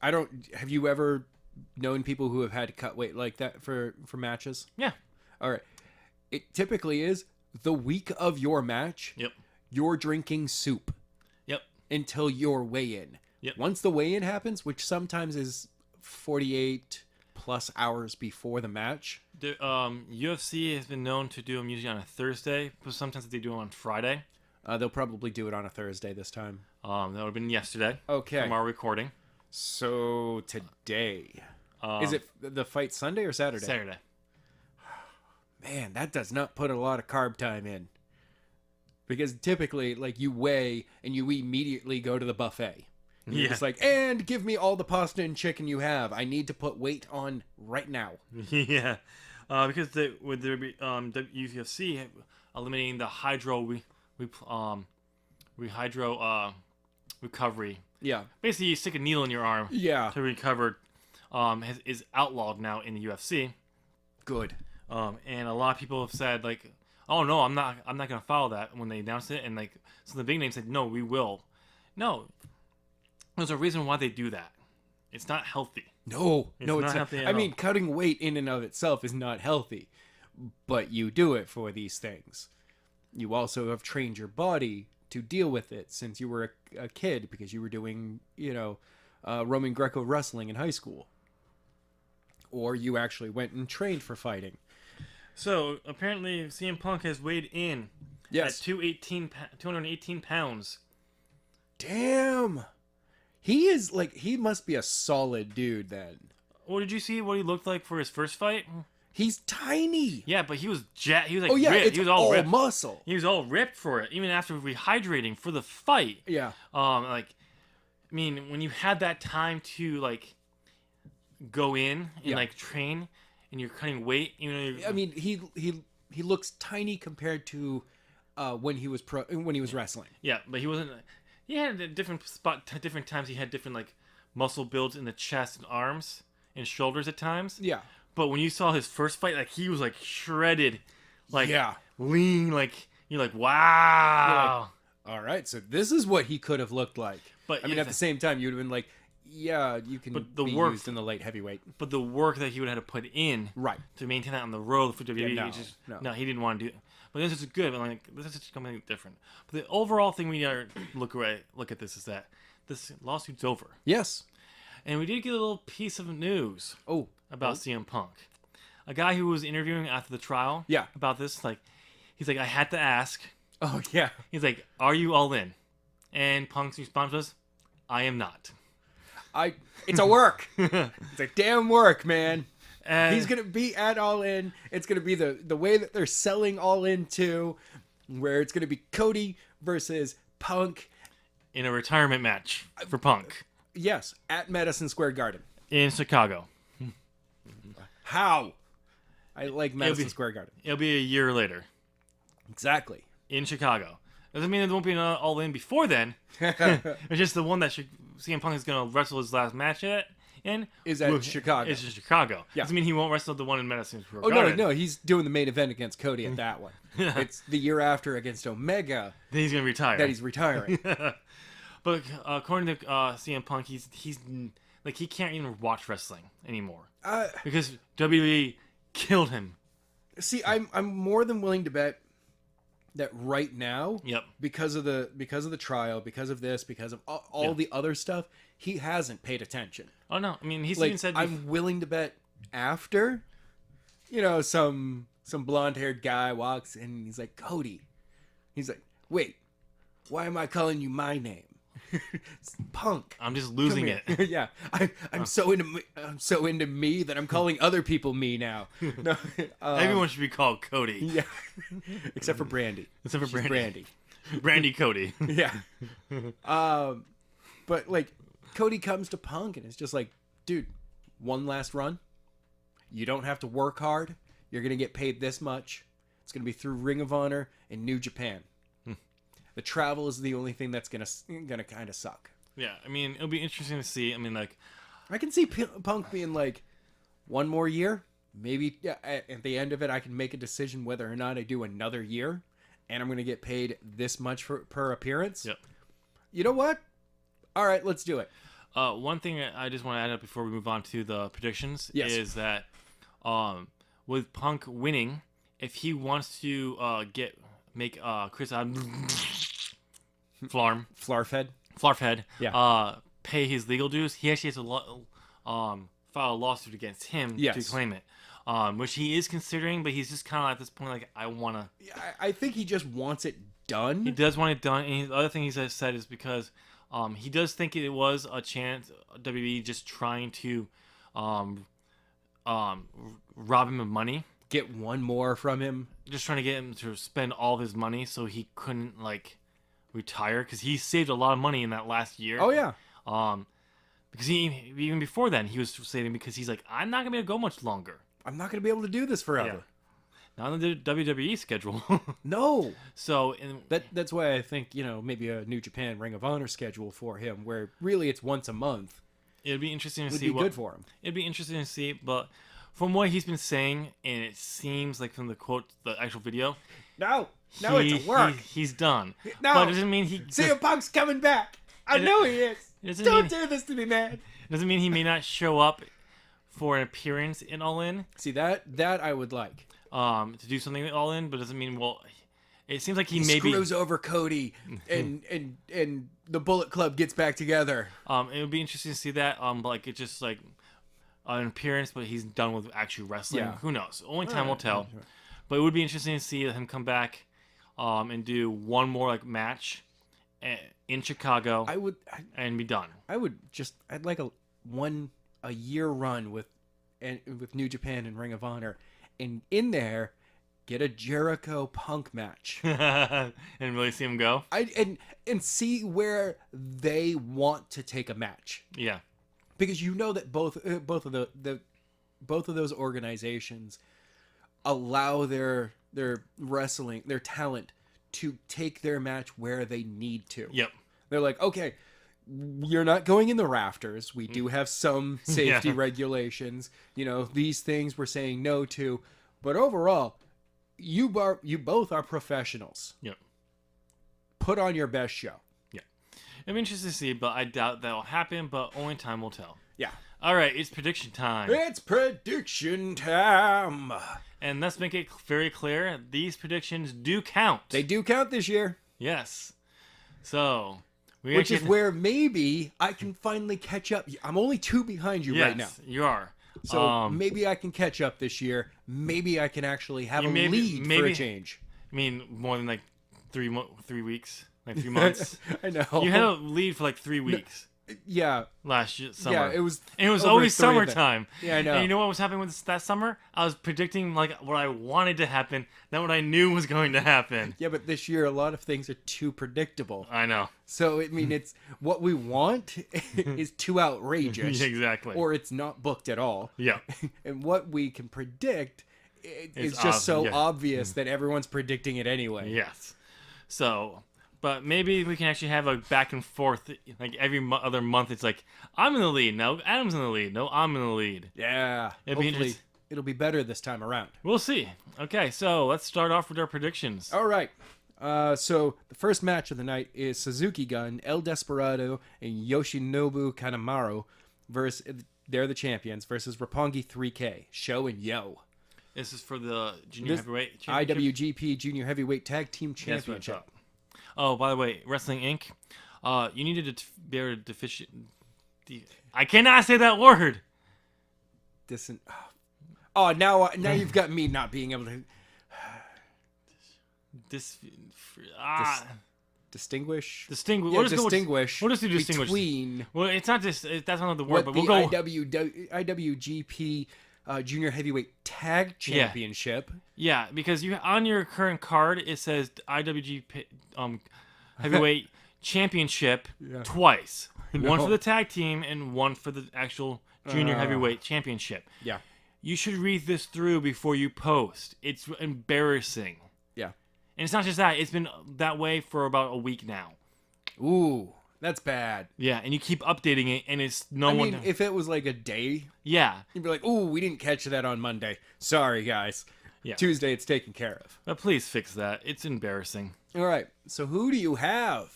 have you ever known people who have had to cut weight like that for matches? Yeah. All right. It typically is the week of your match. Yep. You're drinking soup. Yep. Until your weigh-in. Yep. Once the weigh-in happens, which sometimes is 48 plus hours before the match. The UFC has been known to do them usually on a Thursday, but sometimes they do them on Friday. They'll probably do it on a Thursday this time. That would have been yesterday. Okay. From our recording. So today, Um, is it the fight Sunday or Saturday? Saturday? Man, that does not put a lot of carb time in. Because typically, like, you weigh and you immediately go to the buffet. And you're Yeah. just like, and give me all the pasta and chicken you have. I need to put weight on right now. Yeah, because with the UFC eliminating the recovery. Yeah. Basically, you stick a needle in your arm Yeah. to recover. Is outlawed now in the UFC. Good. And a lot of people have said like, "Oh no, I'm not gonna follow that." When they announced it, and like, so the big name said, "No, we will." No, there's a reason why they do that. It's not healthy. No, It's no, not it's not. healthy at I mean, all. cutting weight in and of itself is not healthy, but you do it for these things. You also have trained your body to deal with it since you were a kid because you were doing, Roman Greco wrestling in high school. Or you actually went and trained for fighting. So apparently, CM Punk has weighed in Yes. at 218 pounds. Damn. He must be a solid dude then. Oh, did you see what he looked like for his first fight? He's tiny. Yeah, but he was He was like Oh yeah, ripped. it's He was all ripped. muscle. He was all ripped for it, even after rehydrating for the fight. Yeah. Like, I mean, when you had that time to like go in and Yeah. like train, and you're cutting weight, you know. I mean, he looks tiny compared to when he was wrestling. Yeah, but he wasn't. He had a different spot. Different times he had different like muscle builds in the chest and arms and shoulders at times. Yeah. But when you saw his first fight, like he was like shredded, like Yeah. lean, like you're like wow. All right, so this is what he could have looked like. But I mean, yeah, at the same time, you'd have been like, yeah, you can But the be work- used in the light heavyweight. But the work that he would have had to put in Right. to maintain that on the road for WWE, no, no, he didn't want to do it. But this is good. But like this is something different. But the overall thing we gotta look at this is that this lawsuit's over, Yes. and we did get a little piece of news Oh. about CM Punk. A guy who was interviewing after the trial, Yeah. about this, like, he's like, I had to ask. Oh yeah. He's like, are you all in? And Punk's response was, I am not. It's a work. It's a damn work, man. And He's gonna be at All In. It's gonna be the way that they're selling All In to, where it's gonna be Cody versus Punk. in a retirement match for Punk Yes, at Madison Square Garden. in Chicago. How? I like Madison Square Garden. It'll be a year later Exactly. in Chicago. Doesn't mean there won't be an All In before then. It's just the one that CM Punk is going to wrestle his last match in. Is at Chicago. It's in Chicago. Yeah. Doesn't mean he won't wrestle the one in Madison Square Oh Garden. no, he's doing the main event against Cody at that one. It's the year after against Omega Then he's going to retire. that he's retiring. But according to CM Punk, he's like he can't even watch wrestling anymore because WWE killed him. See, I'm more than willing to bet that right now, Yep. because of the trial, because of this, because of all Yeah. the other stuff, he hasn't paid attention. Oh no, I mean he's Like, even said I'm willing to bet after, some blonde-haired guy walks in and he's like, Cody. He's like, wait, why am I calling you my name? It's Punk. I'm just losing Come it. here. Yeah, I'm so into me that I'm calling other people me now. No, Everyone should be called Cody, yeah, except for Brandy. except for She's Brandy. Brandy. Brandy Cody. Yeah. But like Cody comes to Punk and it's just like, dude, one last run. You don't have to work hard. You're gonna get paid this much. It's gonna be through Ring of Honor and New Japan. The travel is the only thing that's gonna kind of suck. Yeah, I mean it'll be interesting to see. I mean like I can see Punk being like, one more year. Maybe at the end of it, I can make a decision whether or not I do another year, and I'm gonna get paid this much per appearance. Yep. You know what? All right, let's do it. one thing I just want to add up before we move on to the predictions Yes. is that with Punk winning, if he wants to make Chris Flarfed. Flarfhead Yeah. pay his legal dues, he actually has to file a lawsuit against him Yes. to claim it, which he is considering, but he's just kind of at this point like, I want to. I think he just wants it done. He does want it done, and the other thing he said is because He does think it was a chance WWE just trying to rob him of money. Get one more from him. Just trying to get him to spend all of his money so he couldn't like retire, because he saved a lot of money in that last year. Oh yeah. Because he even before then he was saving, because he's like, I'm not gonna be able to go much longer. I'm not gonna be able to do this forever. Not on the WWE schedule. No. So That's why I think, maybe a New Japan Ring of Honor schedule for him, where really it's once a month, it'd be interesting to would see be good for him. It'd be interesting to see, but from what he's been saying, and it seems like from the quote, the actual video, No, it's a work. He's done. No. But it doesn't mean he. CM Punk's coming back. I know he is. Don't do this to me, man. It doesn't mean he may not show up for an appearance in All In. See, that I would like. To do something with All In, but it doesn't mean, well, it seems like he maybe screws over Cody and the Bullet Club gets back together. It would be interesting to see that. Like it's just like an appearance, but he's done with actual wrestling. Yeah. Who knows? Only time will tell. But it would be interesting to see him come back, and do one more like match in Chicago. And be done. I'd like a year run with New Japan and Ring of Honor, and in there get a Jericho Punk match and really see him go. And see where they want to take a match. Yeah. Because that both of those organizations allow their wrestling, their talent, to take their match where they need to. Yep. They're like, okay, you're not going in the rafters. We do have some safety regulations. These things we're saying no to, but overall, you both are professionals. Yep. Put on your best show. I'm interested to see, but I doubt that will happen, but only time will tell. Yeah. All right, it's prediction time. It's prediction time. And let's make it very clear, these predictions do count. They do count this year. Yes. So, which is where maybe I can finally catch up. I'm only 2 behind you right now. You are. So maybe I can catch up this year. Maybe I can actually have a lead for a change. I mean, more than like 3 weeks. Like 3 months. I know. You had a lead for like 3 weeks. Yeah. Last summer. Yeah, it was. And it was always summertime. Yeah, I know. And you know what was happening with that summer? I was predicting like what I wanted to happen, not what I knew was going to happen. Yeah, but this year a lot of things are too predictable. I know. So it's what we want is too outrageous. Exactly. Or it's not booked at all. Yeah. And what we can predict is just so obvious that everyone's predicting it anyway. Yes. So. But maybe we can actually have a back and forth, like every other month. It's like, I'm in the lead. No, Adam's in the lead. No, I'm in the lead. Yeah. Hopefully it'll be better this time around. We'll see. Okay, so let's start off with our predictions. All right. So the first match of the night is Suzuki Gun, El Desperado, and Yoshinobu Kanemaru they're the champions, versus Roppongi 3K, Sho and Yo. This is for the Junior Heavyweight Championship? IWGP Junior Heavyweight Tag Team Championship. Oh, by the way, Wrestling Inc. You needed to be able to deficient. I cannot say that word. Oh, now you've got me not being able to. Distinguish. Distinguish. Yeah, We'll distinguish. We'll just do distinguish between. Well, it's not just that's not the word, but we'll go IWGP Junior Heavyweight Tag Championship. Yeah, because you on your current card it says IWGP Heavyweight Championship twice. One for the tag team and one for the actual Junior Heavyweight Championship. Yeah. You should read this through before you post. It's embarrassing. Yeah. And it's not just that. It's been that way for about a week now. Ooh, that's bad. Yeah, and you keep updating it, and it's I mean, if it was like a day, yeah, you'd be like, "Ooh, we didn't catch that on Monday. Sorry, guys. Yeah. Tuesday, it's taken care of." But please fix that. It's embarrassing. All right. So who do you have?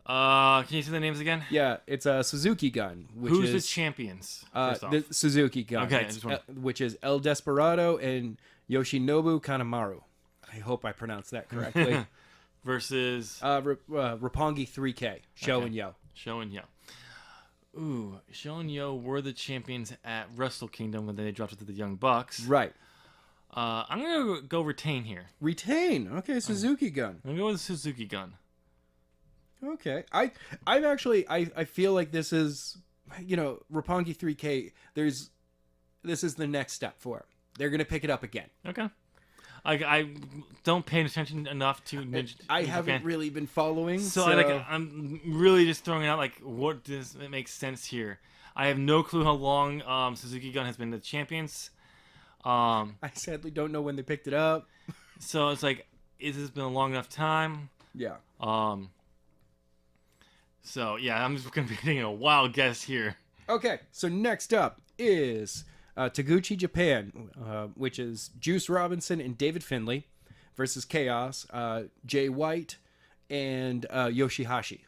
Can you say the names again? Yeah, it's a Suzuki Gun. Who's the champions? The Suzuki Gun. Okay, which is El Desperado and Yoshinobu Kanemaru. I hope I pronounced that correctly. Versus Roppongi 3K, Sho and Yo. Sho and Yo. Ooh, Sho and Yo were the champions at Wrestle Kingdom when they dropped it to the Young Bucks. Right. I'm gonna go retain here. Retain. Okay, Suzuki Gun. I'm gonna go with the Suzuki Gun. Okay. I'm actually I feel like this is, Roppongi 3K. This is the next step for it. They're gonna pick it up again. Okay. I don't pay attention enough to Ninja. I New haven't Japan. really been following, So, so I'm really just throwing out like what does it make sense here. I have no clue how long Suzuki Gun has been the champions. I sadly don't know when they picked it up. So it's like, is this been a long enough time? Yeah. So yeah, I'm just gonna be taking a wild guess here. Okay, so next up is Taguchi Japan, which is Juice Robinson and David Finlay versus Chaos, Jay White, and Yoshihashi.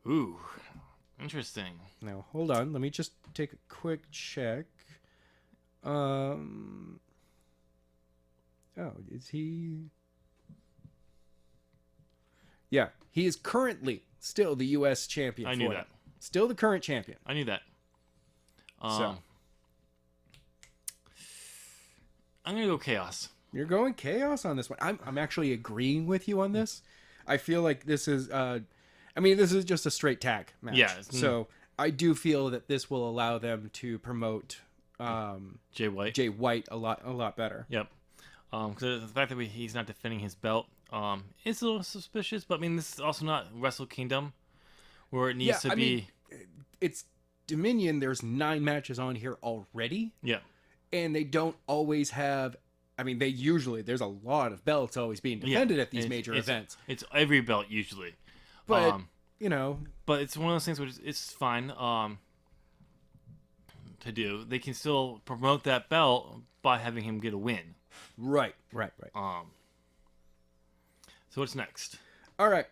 Ooh, interesting. Now, hold on. Let me just take a quick check. Oh, is he... Yeah, he is currently still the U.S. champion. I knew that. Still the current champion. I knew that. So I'm gonna go Chaos. you're going Chaos on this one. I'm actually agreeing with you on this. I feel like this is this is just a straight tag match. Yeah. So I do feel that this will allow them to promote Jay White. Jay White a lot better. Yep. Because the fact that he's not defending his belt, it's a little suspicious. But I mean, this is also not Wrestle Kingdom, where it needs to be. It's Dominion. There's 9 matches on here already. Yeah. And they don't always have. I mean, there's a lot of belts always being defended at these major events. It's every belt usually. But But it's one of those things which it's fine to do. They can still promote that belt by having him get a win. Right. So what's next? All right.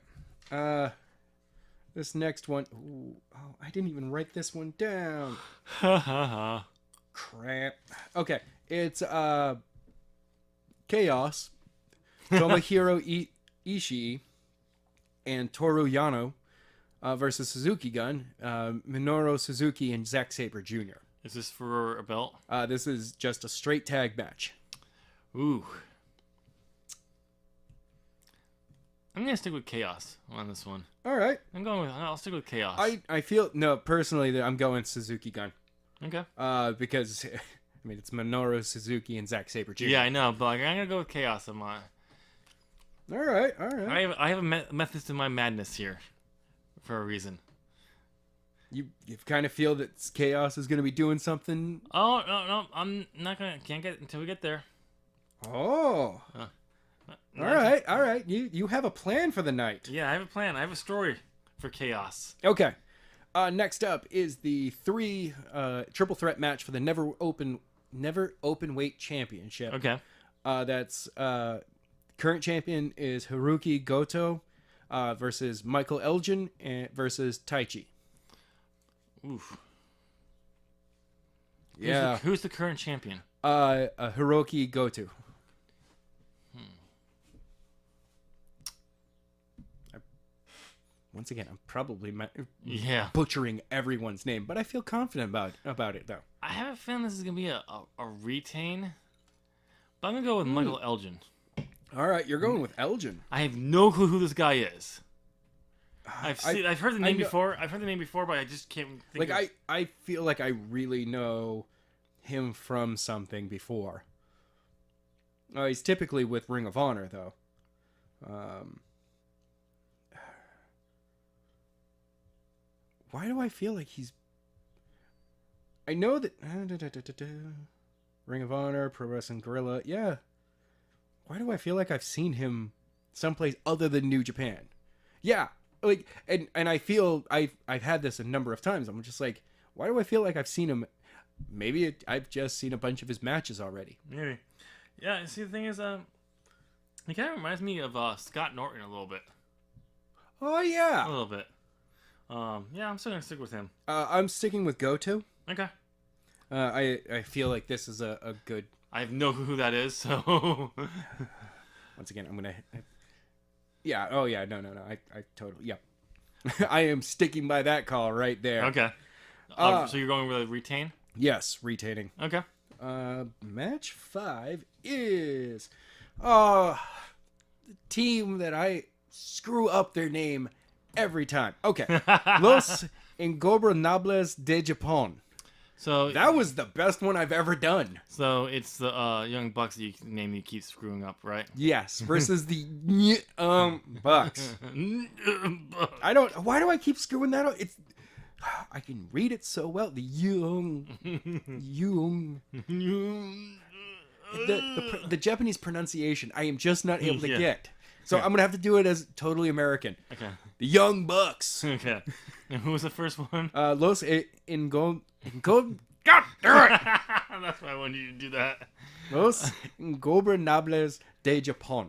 This next one. Ooh, I didn't even write this one down. Ha ha ha. Crap. Okay. It's Chaos, Tomohiro Ishii, and Toru Yano versus Suzuki Gun, Minoru Suzuki, and Zack Sabre Jr. Is this for a belt? This is just a straight tag match. Ooh. I'm gonna stick with Chaos on this one. All right. I'll stick with Chaos. I feel personally that I'm going Suzuki Gun. Okay. Because it's Minoru Suzuki and Zack Sabre Jr. Yeah, I know, but I'm gonna go with Chaos on my. All right. I have a method to my madness here, for a reason. You kind of feel that Chaos is going to be doing something. Oh no, I'm not gonna. Can't get until we get there. Oh. All right. You have a plan for the night. Yeah, I have a plan. I have a story for Chaos. Okay. Next up is the 3 triple threat match for the Never Open Weight Championship. Okay. That's current champion is Hiroki Goto versus Michael Elgin versus Taichi. Oof. Yeah. Who's the current champion? Hiroki Goto. Once again, I'm probably butchering everyone's name, but I feel confident about it, though. I have a feeling this is going to be a retain, but I'm going to go with Michael Elgin. All right, you're going with Elgin. I have no clue who this guy is. I've heard the name before. I've heard the name before, but I just can't think I feel like I really know him from something before. He's typically with Ring of Honor, though. Why do I feel like he's... I know that... Ring of Honor, Pro Wrestling Guerrilla, yeah. Why do I feel like I've seen him someplace other than New Japan? Yeah, like, and I feel I've had this a number of times. I'm just like, why do I feel like I've seen him? Maybe I've just seen a bunch of his matches already. Maybe. Yeah, see, the thing is, he kind of reminds me of Scott Norton a little bit. Oh, yeah. A little bit. Yeah, I'm still going to stick with him. I'm sticking with Goto. Okay. I feel like this is a good... I have no clue who that is, so... Once again, I'm going to... Yeah, oh yeah, no. I totally... Yeah. I am sticking by that call right there. Okay. So you're going with a retain? Yes, retaining. Okay. Match 5 is... the team that I screw up their name every time. Okay. Los Ingobernables de Japón. So That was the best one I've ever done. So it's the Young Bucks that you keep screwing up, right? Yes, versus the Bucks. I don't. Why do I keep screwing that up? It's. I can read it so well. The Young. The Japanese pronunciation, I am just not able to Yeah. get. So I'm gonna have to do it as totally American. Okay. The Young Bucks. Okay. And who was the first one? Los God damn it! That's why I wanted you to do that. Los Ingobernables de Japón.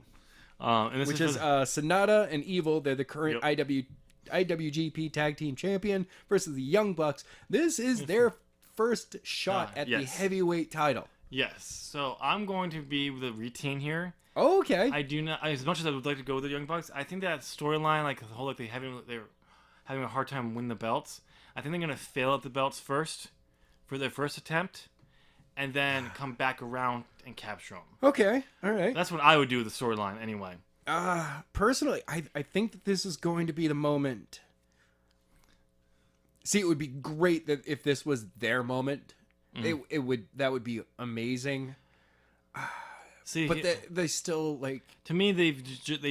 And this Which is is for Sonata and Evil. They're the current Yep. IWGP Tag Team Champion versus the Young Bucks. This is their first shot at the yes. heavyweight title. yes. So I'm going to be the retain here. Oh, okay. I do not, as much as I would like to go with the Young Bucks. I think that storyline, like the whole, like they're having a hard time winning the belts. I think they're gonna fail at the belts first for their first attempt, and then come back around and capture them. Okay. All right. That's what I would do with the storyline anyway. Personally, I think that this is going to be the moment. See, it would be great that if this was their moment. That would be amazing. See, But they still like. to me, they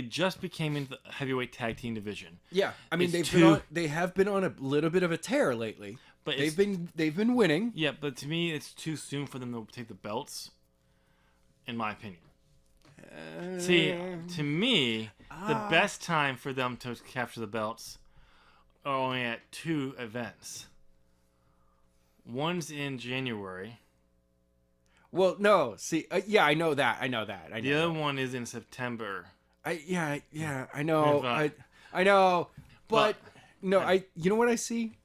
just became in the heavyweight tag team division. Yeah, I mean It's they have been on a little bit of a tear lately. But they've been winning. Yeah, but to me, it's too soon for them to take the belts, in my opinion. See, to me, the best time for them to capture the belts are only at two events. One's in January. Well, no. See, yeah, I know that. I know. The other one is in September. Yeah, I know. If, I know. But but- no, you know what I see?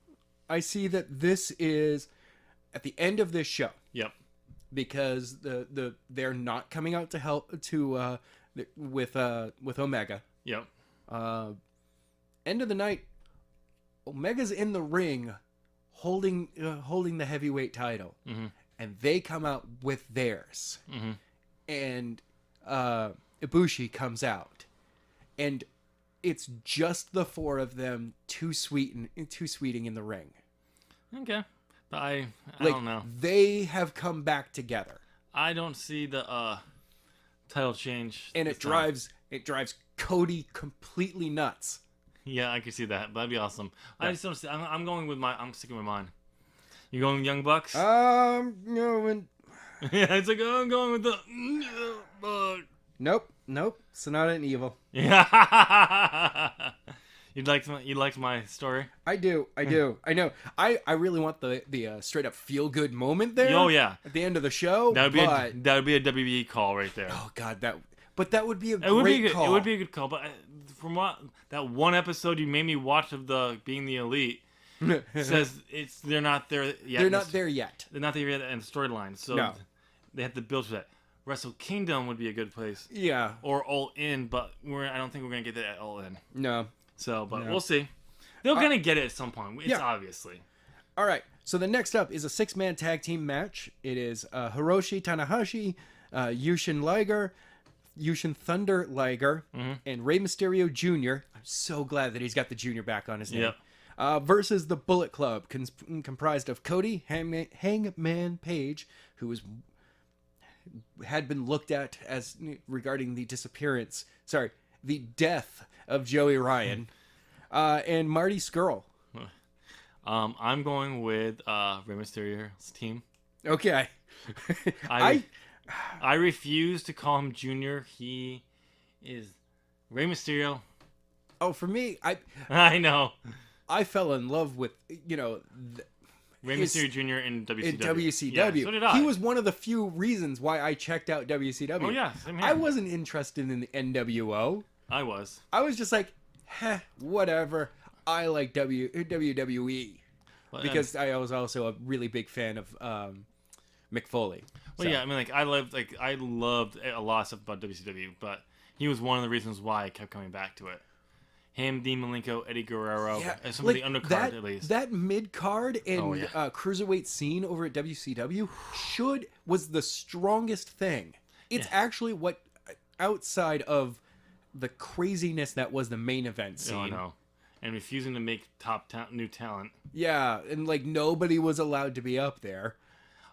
I see that this is at the end of this show Yep. because they're not coming out to help with Omega. Yep. End of the night, Omega's in the ring holding the heavyweight title. Mm-hmm. And they come out with theirs. Mm-hmm. And Ibushi comes out. And it's just the four of them two sweeting in the ring. Okay. But I Like, don't know. they have come back together. I don't see the title change. And this it time. drives Cody completely nuts. Yeah, I can see that. That'd be awesome. I just don't see. I'm going with I'm sticking with mine. You going Young Bucks? No, Yeah, it's like I'm going with the nope. Sonata and Evil. Yeah. You liked my story? I do. I know. I really want the straight up feel good moment there. Oh yeah. At the end of the show. That would be a WBE call right there. Oh God, that would be a It would be great good. call. It would be a good call, but from what that one episode you made me watch of the Being the Elite says they're not there yet. They're not there yet. They're not there yet in the storyline, so No. they have to build for that. Wrestle Kingdom would be a good place, Yeah. or All In, but I don't think we're gonna get that at All In. No. So, but No. we'll see. They're gonna get it at some point. It's Yeah. obviously. All right. So the next up is a 6-man tag team match. It is Hiroshi Tanahashi, Yushin Thunder Liger, and Rey Mysterio Jr. I'm so glad that he's got the Jr. back on his name. Yep. Versus the Bullet Club, comprised of Cody, Hangman Page, who had been looked at as regarding the the death of Joey Ryan, and Marty Scurll. I'm going with Rey Mysterio's team. Okay. I refuse to call him Junior. He is Rey Mysterio. Oh, for me, I know. I fell in love with Rey his- Mysterio Jr. in WCW. in WCW. Yeah, so did I. He was one of the few reasons why I checked out WCW. Oh yeah, same here. I wasn't interested in the NWO. I was. I was just like, whatever. I like WWE Well, because I was also a really big fan of Mick Foley. Well, yeah, I mean, I loved a lot of stuff about WCW, but he was one of the reasons why I kept coming back to it. Him, Dean Malenko, Eddie Guerrero, as some of the undercard at least. That mid card and Oh, yeah. cruiserweight scene over at WCW was the strongest thing. It's actually what, outside of the craziness that was the main event scene. Oh, I know. and refusing to make new talent. Yeah, and like nobody was allowed to be up there.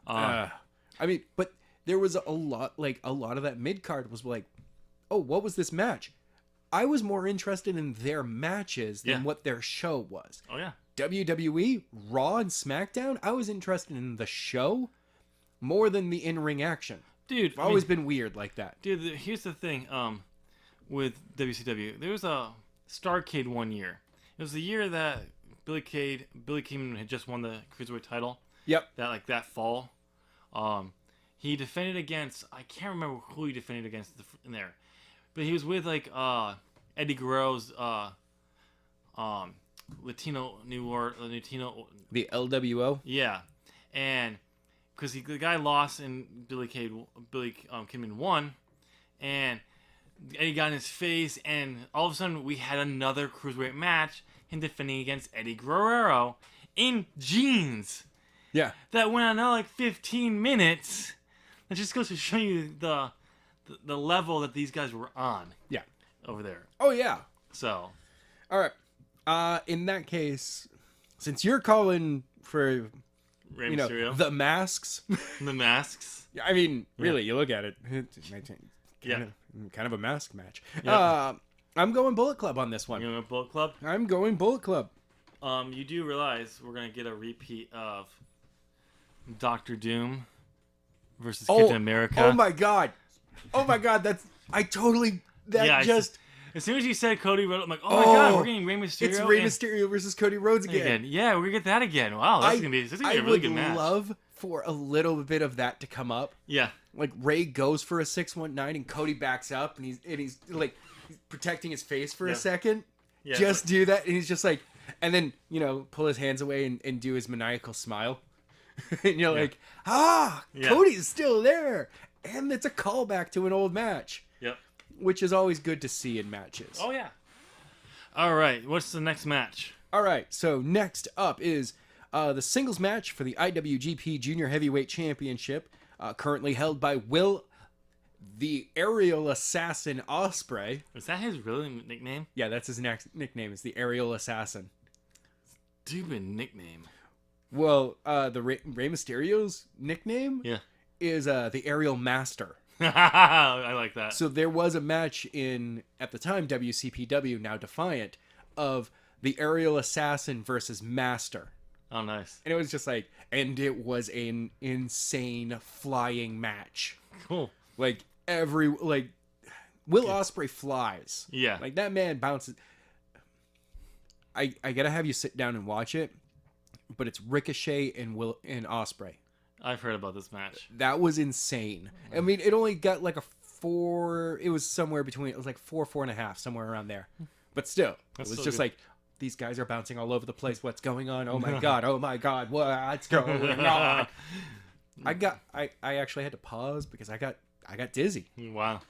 I mean, but there was a lot of that mid card was like, oh, what was this match? I was more interested in their matches than what their show was. Oh yeah. WWE, Raw, and SmackDown, I was interested in the show more than the in-ring action. Dude, I've always been weird like that. Dude, here's the thing. With WCW, there was a Starrcade one year. It was the year that Billy Kidman had just won the Cruiserweight title. Yep. That fall. He defended against, I can't remember who he defended against in there, but he was with like Eddie Guerrero's Latino. The LWO. Yeah, and because the guy lost and Billy Kidman won, and Eddie got in his face, and all of a sudden we had another cruiserweight match, him defending against Eddie Guerrero in jeans. Yeah. That went on now like 15 minutes. That just goes to show you the level that these guys were on. Yeah. Over there. Oh yeah. So. All right. In that case, since you're calling for Rey Mysterio. The masks. The masks. I mean, really, you look at it. Kind of a mask match. Yep. I'm going Bullet Club on this one. You're going Bullet Club? I'm going Bullet Club. You do realize we're going to get a repeat of Doctor Doom versus Captain America. Oh my god. As soon as you said Cody Rhodes, I'm like, oh my god, we're getting Rey Mysterio. It's Rey Mysterio versus Cody Rhodes again. Yeah, we're going to get that again. Wow, that's going to be a really good match. I would love for a little bit of that to come up. Yeah. Like Ray goes for a 619 and Cody backs up and he's like he's protecting his face for a second. Yeah, just do that and he's just like, and then, pull his hands away and do his maniacal smile. And you're like, Cody's still there. And it's a callback to an old match. Yep. Which is always good to see in matches. Oh, yeah. All right. What's the next match? All right. So next up is the singles match for the IWGP Junior Heavyweight Championship, currently held by Will the Aerial Assassin Ospreay. Is that his real nickname? Yeah, that's his nickname. Is the Aerial Assassin. Stupid nickname. Well, the Rey Mysterio's nickname is the Aerial Master. I like that. So there was a match at the time, WCPW, now Defiant, of the Aerial Assassin versus Master. Oh, nice. And it was just like, and it was an insane flying match. Cool. Like, Will Ospreay flies. Yeah. Like, that man bounces. I gotta have you sit down and watch it, but it's Ricochet and Ospreay. I've heard about this match. That was insane. I mean, it only got like a 4. It was somewhere between. It was like 4.5, somewhere around there. But still, it was just like, these guys are bouncing all over the place. What's going on? Oh my god! Oh my god! What's going on? I actually had to pause because I got dizzy. Wow.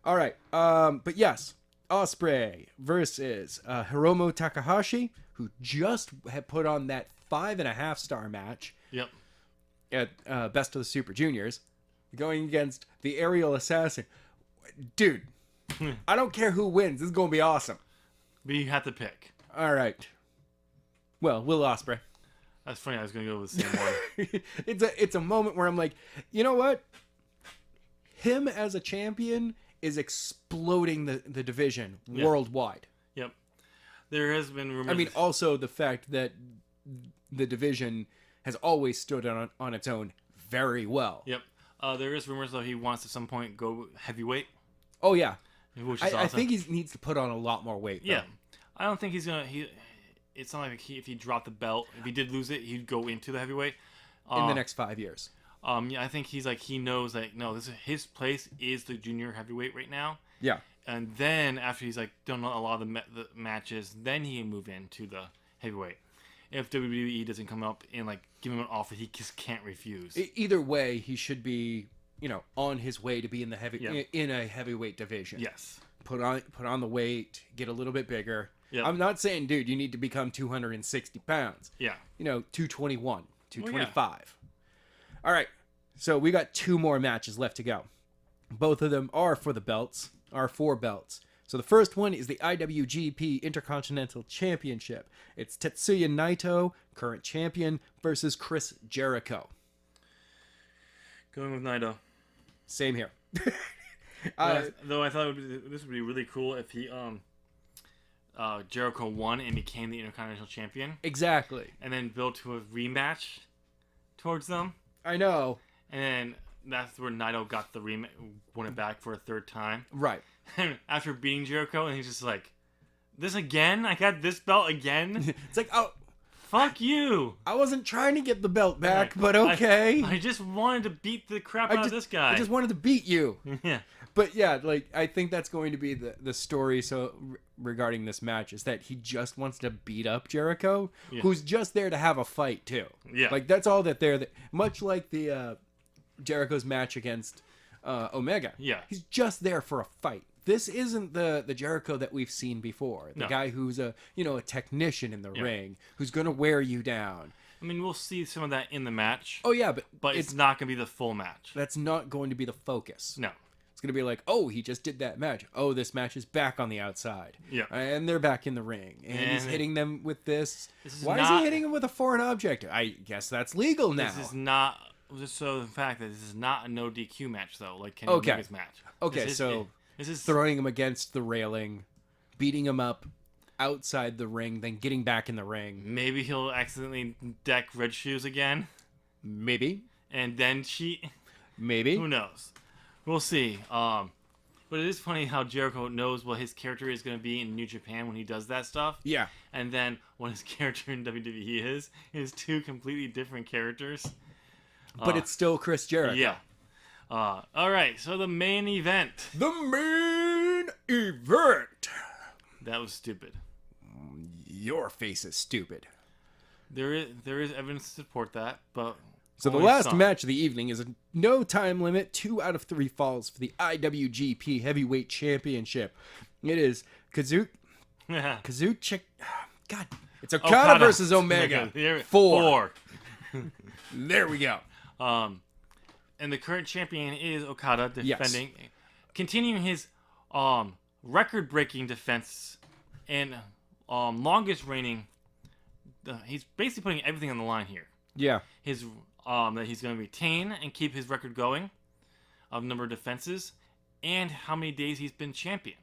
All right. But yes, Ospreay versus Hiromu Takahashi, who just had put on that 5.5-star match. Yep. At Best of the Super Juniors, going against the Aerial Assassin. Dude, I don't care who wins. This is going to be awesome. But you have to pick. All right. Well, Will Ospreay. That's funny. I was going to go with the same one. It's a moment where I'm like, you know what? Him as a champion is exploding the division worldwide. Yep. There has been rumors. I mean, also the fact that the division has always stood on its own very well. Yep. There is rumors though he wants at some point go heavyweight. Oh yeah. Which is awesome. I think he needs to put on a lot more weight. Yeah. I don't think he's gonna. It's not like if he dropped the belt, if he did lose it, he'd go into the heavyweight in the next 5 years. Yeah, I think he's like he knows that this is his place is the junior heavyweight right now. Yeah. And then after he's like done a lot of the matches, then he can move into the heavyweight. If WWE doesn't come up and like give him an offer, he just can't refuse. Either way, he should be on his way to be in the in a heavyweight division. Yes. Put on the weight, get a little bit bigger. Yep. I'm not saying, dude, you need to become 260 pounds. Yeah. 221, 225. Well, yeah. All right. So we got 2 more matches left to go. Both of them are for the belts, are 4 belts. So the first one is the IWGP Intercontinental Championship. It's Tetsuya Naito, current champion, versus Chris Jericho. Going with Naito. Same here. Though I thought this would be really cool if he Jericho won and became the Intercontinental Champion. Exactly. And then built to a rematch towards them. I know. And then that's where Naito got the won it back for a third time. Right. And after beating Jericho, and he's just like, this again? I got this belt again? It's like, oh, fuck you. I wasn't trying to get the belt back, Like, but okay. I just wanted to beat the crap out of this guy. I just wanted to beat you. Yeah. But yeah, like I think that's going to be the story. So regarding this match is that he just wants to beat up Jericho, who's just there to have a fight too. Yeah. Like that's all that they're. Much like the Jericho's match against Omega. Yeah. He's just there for a fight. This isn't the Jericho that we've seen before. The guy who's a technician in the ring who's gonna wear you down. I mean, we'll see some of that in the match. Oh yeah, but it's not gonna be the full match. That's not going to be the focus. No. It's going to be like, oh, he just did that match. Oh, this match is back on the outside. Yeah. And they're back in the ring. And he's hitting them with this. Why is is he hitting them with a foreign object? I guess that's legal now. This is not... Just so the fact that this is not a no DQ match, though, like Kenny Omega's match. Okay, this is throwing him against the railing, beating him up outside the ring, then getting back in the ring. Maybe he'll accidentally deck Red Shoes again. Maybe. And then cheat. Maybe. Who knows? We'll see. But it is funny how Jericho knows what his character is going to be in New Japan when he does that stuff. Yeah. And then what his character in WWE is two completely different characters. But it's still Chris Jericho. Yeah. All right, so the main event. The main event. That was stupid. Your face is stupid. There is evidence to support that, but... So the last match of the evening is a no time limit, 2 out of 3 falls for the IWGP Heavyweight Championship. It is Kazuchika. God, it's Okada versus Omega. 4. There we go. And the current champion is Okada, defending, continuing his record-breaking defense and longest reigning. He's basically putting everything on the line here. Yeah. His that he's going to retain and keep his record going of number of defenses and how many days he's been champion.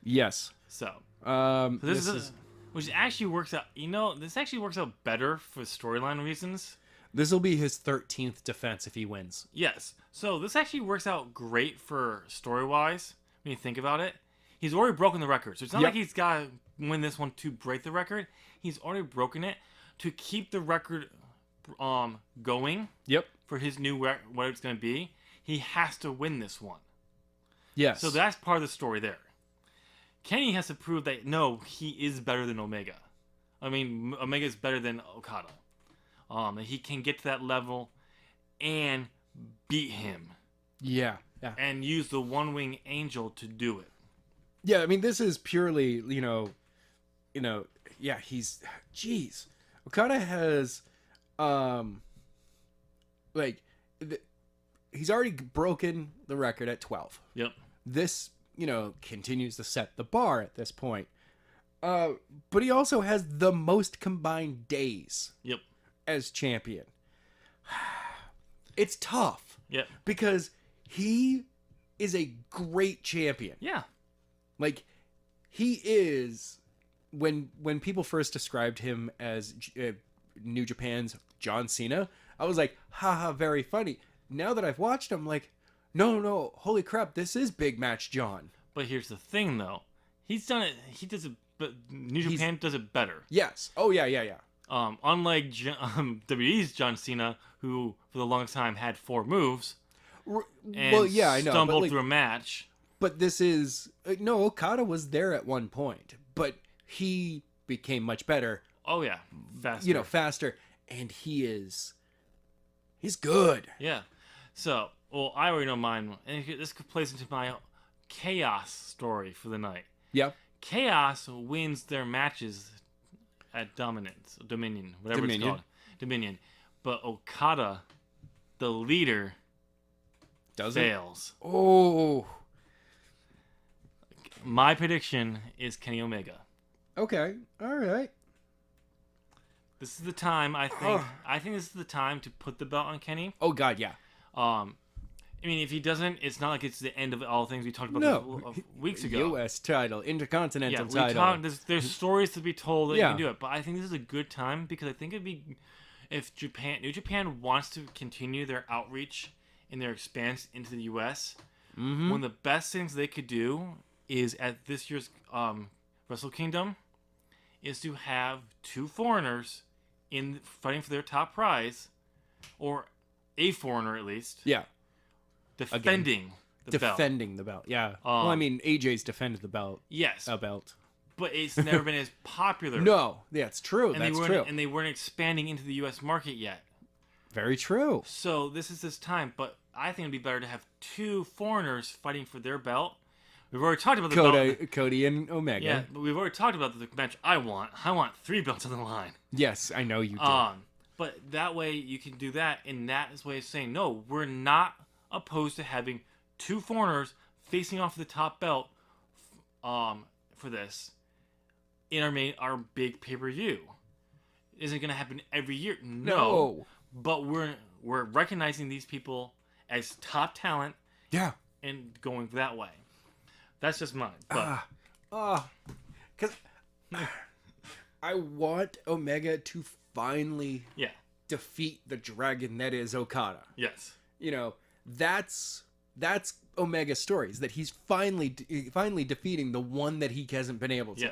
Yes. So, this which actually works out. This actually works out better for storyline reasons. This will be his 13th defense if he wins. Yes. So this actually works out great for story-wise when you think about it. He's already broken the record, so it's not like he's got to win this one to break the record. He's already broken it to keep the record going. Yep. For his new what it's going to be, he has to win this one. Yes. So that's part of the story there. Kenny has to prove that no, he is better than Omega. I mean, Omega is better than Okada. He can get to that level and beat him. Yeah. And use the One Wing Angel to do it. Yeah, I mean, this is purely, jeez. Okada has, he's already broken the record at 12. Yep. This, continues to set the bar at this point. But he also has the most combined days. Yep. As champion. It's tough. Yep. Because he is a great champion. Yeah. Like, he is, when people first described him as New Japan's John Cena, I was like, haha, very funny. Now that I've watched him, like, no, holy crap, this is Big Match John. But here's the thing, though. He's done it, he does it, but New Japan does it better. Yes. Oh, yeah. Unlike WWE's John Cena, who for the longest time had 4 moves, and I know, stumbled through a match. But this is Okada was there at one point, but he became much better. Oh yeah, faster. Faster, and he's good. Yeah. So, I already know mine, and this plays into my Chaos story for the night. Yep. Chaos wins their matches at Dominion, whatever it's called. Dominion. But Okada, the leader, fails. Oh. My prediction is Kenny Omega. Okay. All right. This is the time, I think. I think this is the time to put the belt on Kenny. Oh God, yeah. I mean, if he doesn't, it's not like it's the end of all things. We talked about No. this weeks ago. U.S. title, Intercontinental we title. there's stories to be told that you Yeah. can do it, but I think this is a good time because I think it'd be if New Japan wants to continue their outreach and their expanse into the U.S. Mm-hmm. One of the best things they could do is at this year's Wrestle Kingdom is to have two foreigners in fighting for their top prize, or a foreigner at least, Yeah. defending the belt. Defending the belt. Yeah. Well, I mean, AJ's defended the belt. Yes, A belt. but it's never been as popular. No. Yeah, it's true. and That's they weren't, true. and they weren't expanding into the U.S. market yet. Very true. So this is this time, but I think it'd be better to have two foreigners fighting for their belt. We've already talked about the belt. Cody and Omega. Yeah, but we've already talked about the match I want. I want 3 belts on the line. Yes, I know you do. But that way you can do that, and that is a way of saying, no, we're not opposed to having two foreigners facing off the top belt for this in our big pay-per-view. Is it going to happen every year? No. But we're recognizing these people as top talent Yeah. and going that way. That's just mine. But Because I want Omega to finally yeah. defeat the dragon that is Okada. Yes. You know, that's Omega's story, is that he's finally defeating the one that he hasn't been able to. Yeah.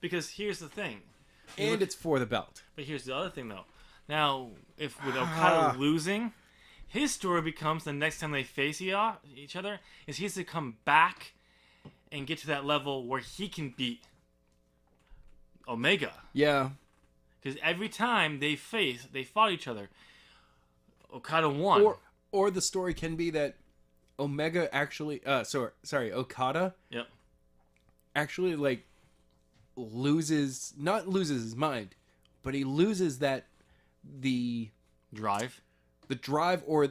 Because here's the thing. And it's for the belt. But here's the other thing, though. Now, if with Okada losing, his story becomes the next time they face each other is he has to come back and get to that level where he can beat Omega. Yeah. Because every time they fought each other, Okada won. Or the story can be that Omega actually Okada Yep. actually not loses his mind, but he loses the Drive. or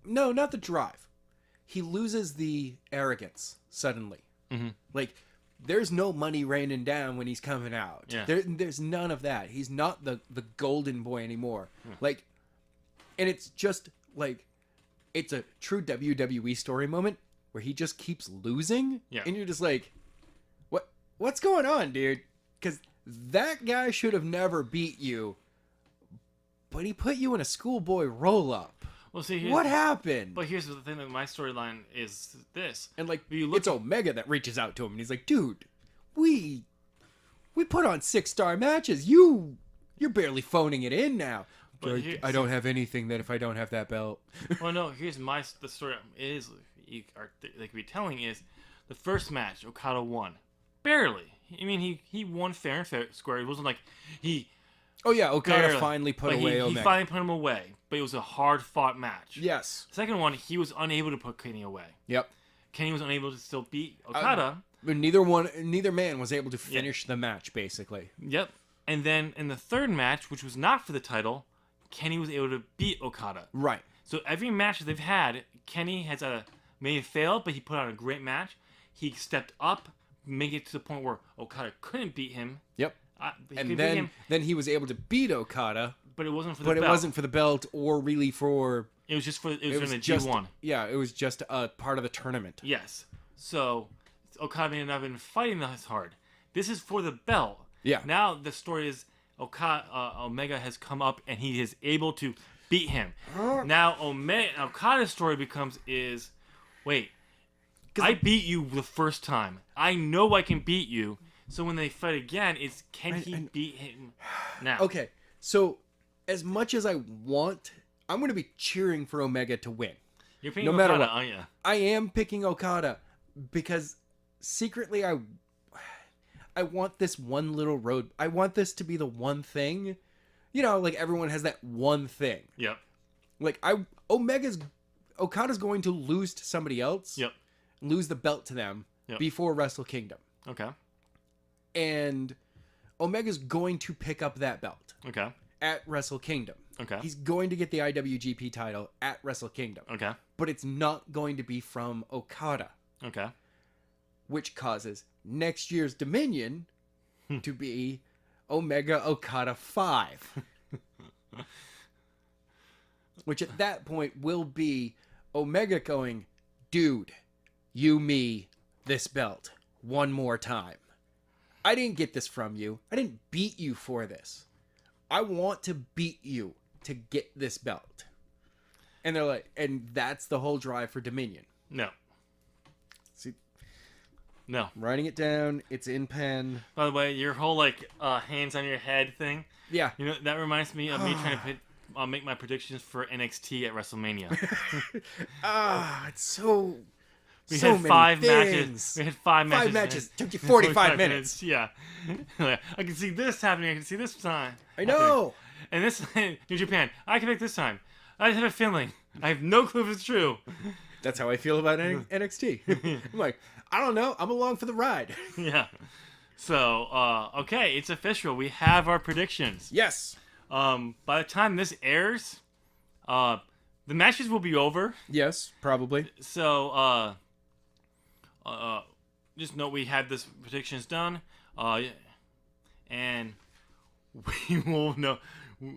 no, not the drive. He loses the arrogance suddenly. Mm-hmm. Like, there's no money raining down when he's coming out. Yeah. There's none of that. He's not the golden boy anymore. Like, and it's just like, it's a true WWE story moment where he just keeps losing. Yeah. And you're just like, what's going on, dude? Because that guy should have never beat you, but he put you in a schoolboy roll-up. Well, see, What happened? But here's the thing that my storyline is this. And like, You look it's Omega that reaches out to him, and he's like, "Dude, we put on 6-star matches. You're barely phoning it in now." But I don't have anything that if I don't have that belt. Well, no. Here's the story is they could be telling is the first match Okada won barely. I mean, he won fair and square. It wasn't like he. Oh yeah, Okada barely, finally put like away he Omega. He finally put him away, but it was a hard fought match. Yes. Second one, he was unable to put Kenny away. Yep. Kenny was unable to still beat Okada. But neither man was able to finish the match, basically. Yep. And then in the third match, which was not for the title, Kenny was able to beat Okada. Right. So every match that they've had, Kenny has may have failed, but he put on a great match. He stepped up, make it to the point where Okada couldn't beat him. Yep. He And could beat him, then he was able to beat Okada, but it wasn't for the but belt. it wasn't for the belt or really for. It was just for it was It was in the just G1. Yeah, it was just a part of the tournament. Yes. So Okada may not have been fighting this hard. This is for the belt. Yeah. Now the story is Omega has come up and he is able to beat him. Now Okada's story becomes wait, I beat you the first time. I know I can beat you. So when they fight again, can he beat him now? Okay, so as much as I want, I'm going to be cheering for Omega to win. You're picking No matter Okada, what. aren't you? I am picking Okada because secretly I want this one little road. I want this to be the one thing. You know, like everyone has that one thing. Yep. Like Okada's going to lose to somebody else. Yep. Lose the belt to them before Wrestle Kingdom. Okay. And Omega's going to pick up that belt Okay. at Wrestle Kingdom. Okay. He's going to get the IWGP title at Wrestle Kingdom. Okay. But it's not going to be from Okada. Okay. which causes next year's Dominion to be Omega Okada 5. Which at that point will be Omega going, dude, you me this belt one more time. I didn't get this from you. I didn't beat you for this. I want to beat you to get this belt. And they're like, and that's the whole drive for Dominion. No. See, No. I'm writing it down. It's in pen. By the way, your whole hands on your head thing. Yeah. You know that reminds me of me trying to make my predictions for NXT at WrestleMania. It's so. We so had many 5 things. matches. We had 5 matches. 5 matches. Took you 45 minutes. Yeah. I can see this happening. I can see this time. I know. And this New Japan. I can pick this time. I just have a feeling. I have no clue if it's true. That's how I feel about NXT. I'm like, I don't know. I'm along for the ride. Yeah. So, okay, it's official. We have our predictions. Yes. By the time this airs, the matches will be over. Yes, probably. So, just note we had this predictions done, and we will know.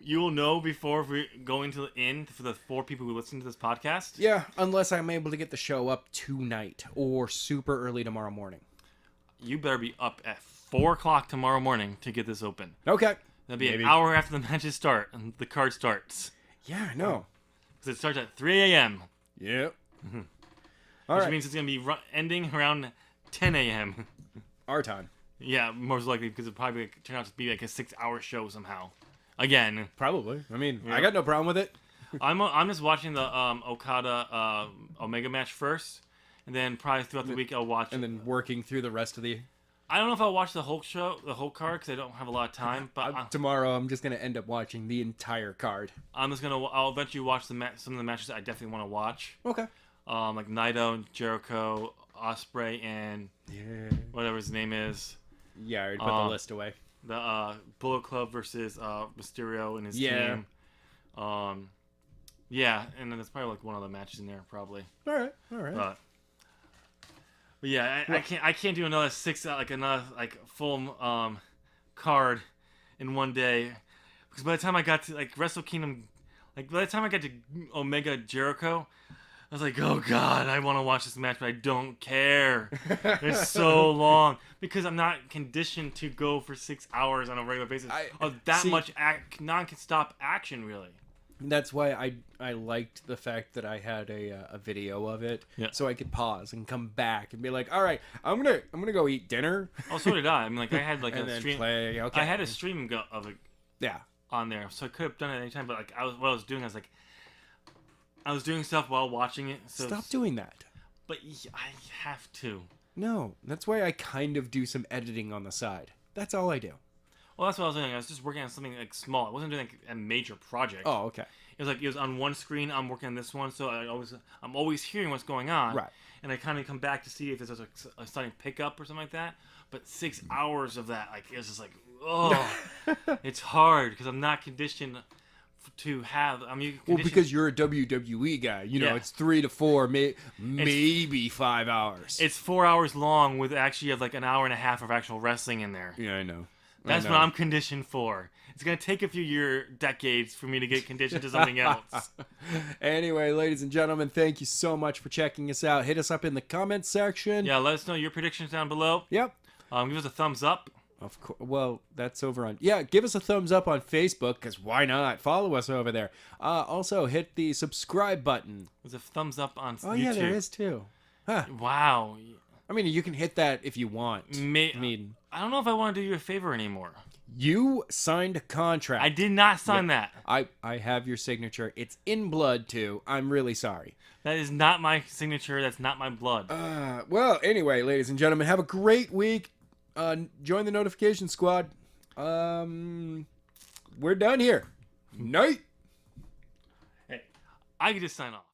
You will know before we go into the end for the 4 people who listen to this podcast. Yeah, unless I'm able to get the show up tonight or super early tomorrow morning. You better be up at 4 o'clock tomorrow morning to get this open. Okay. That'll be Maybe. an hour after the matches start and the card starts. Yeah, I know. Because it starts at 3 a.m. Yep. All Which right. means it's going to be ending around 10 a.m. Our time. Yeah, most likely because it'll probably turn out to be like a 6-hour show somehow. Again. Probably. I mean, Yeah. I got no problem with it. I'm just watching the Okada Omega match first, and then probably throughout the week I'll watch. And then working through the rest of the... I don't know if I'll watch the whole show, the whole card, because I don't have a lot of time. But Tomorrow, I'm just going to end up watching the entire card. I'll eventually watch some of the matches that I definitely want to watch. Okay. Like Naito, Jericho, Ospreay, and Yeah. whatever his name is. Yeah, I already put the list away. The Bullet Club versus Mysterio and his Yeah. team. Yeah, and then there's probably like one other matches in there probably. All right. But yeah, I can't do another full card in one day, because by the time I got to Wrestle Kingdom, by the time I got to Omega Jericho, I was like, oh god, I want to watch this match, but I don't care. It's so long because I'm not conditioned to go for 6 hours on a regular basis of that much non-stop action, really. That's why I liked the fact that I had a video of it, so I could pause and come back and be like, all right, I'm gonna go eat dinner. Oh, so did I. I mean, I had and a then stream. play. Okay. I had a stream of it Yeah. on there, so I could have done it at any time. But what I was doing, I was doing stuff while watching it. So Stop doing that. But I have to. No, that's why I kind of do some editing on the side. That's all I do. Well, that's what I was doing. I was just working on something small. I wasn't doing a major project. Oh, okay. It was on one screen. I'm working on this one, so I'm always hearing what's going on. Right. And I kind of come back to see if there's a sudden pickup or something like that. But 6 hours of that, it was just it's hard because I'm not conditioned to have. Well, because you're a WWE guy, it's 3 to 4, maybe 5 hours. It's 4 hours long with actually an hour and a half of actual wrestling in there. Yeah, I know. That's what I'm conditioned for. It's gonna take a few decades for me to get conditioned to something else. Anyway, ladies and gentlemen, thank you so much for checking us out. Hit us up in the comments section. Yeah, let us know your predictions down below. Yep. Give us a thumbs up. Of course. Well, that's over on. Yeah, give us a thumbs up on Facebook, because why not? Follow us over there. Also, hit the subscribe button. There's a thumbs up on YouTube. Oh, yeah, there is too. Huh. Wow. I mean, you can hit that if you want. I don't know if I want to do you a favor anymore. You signed a contract. I did not sign that. I have your signature. It's in blood, too. I'm really sorry. That is not my signature. That's not my blood. Well, anyway, ladies and gentlemen, have a great week. Join the notification squad. We're done here. Night. Hey, I can just sign off.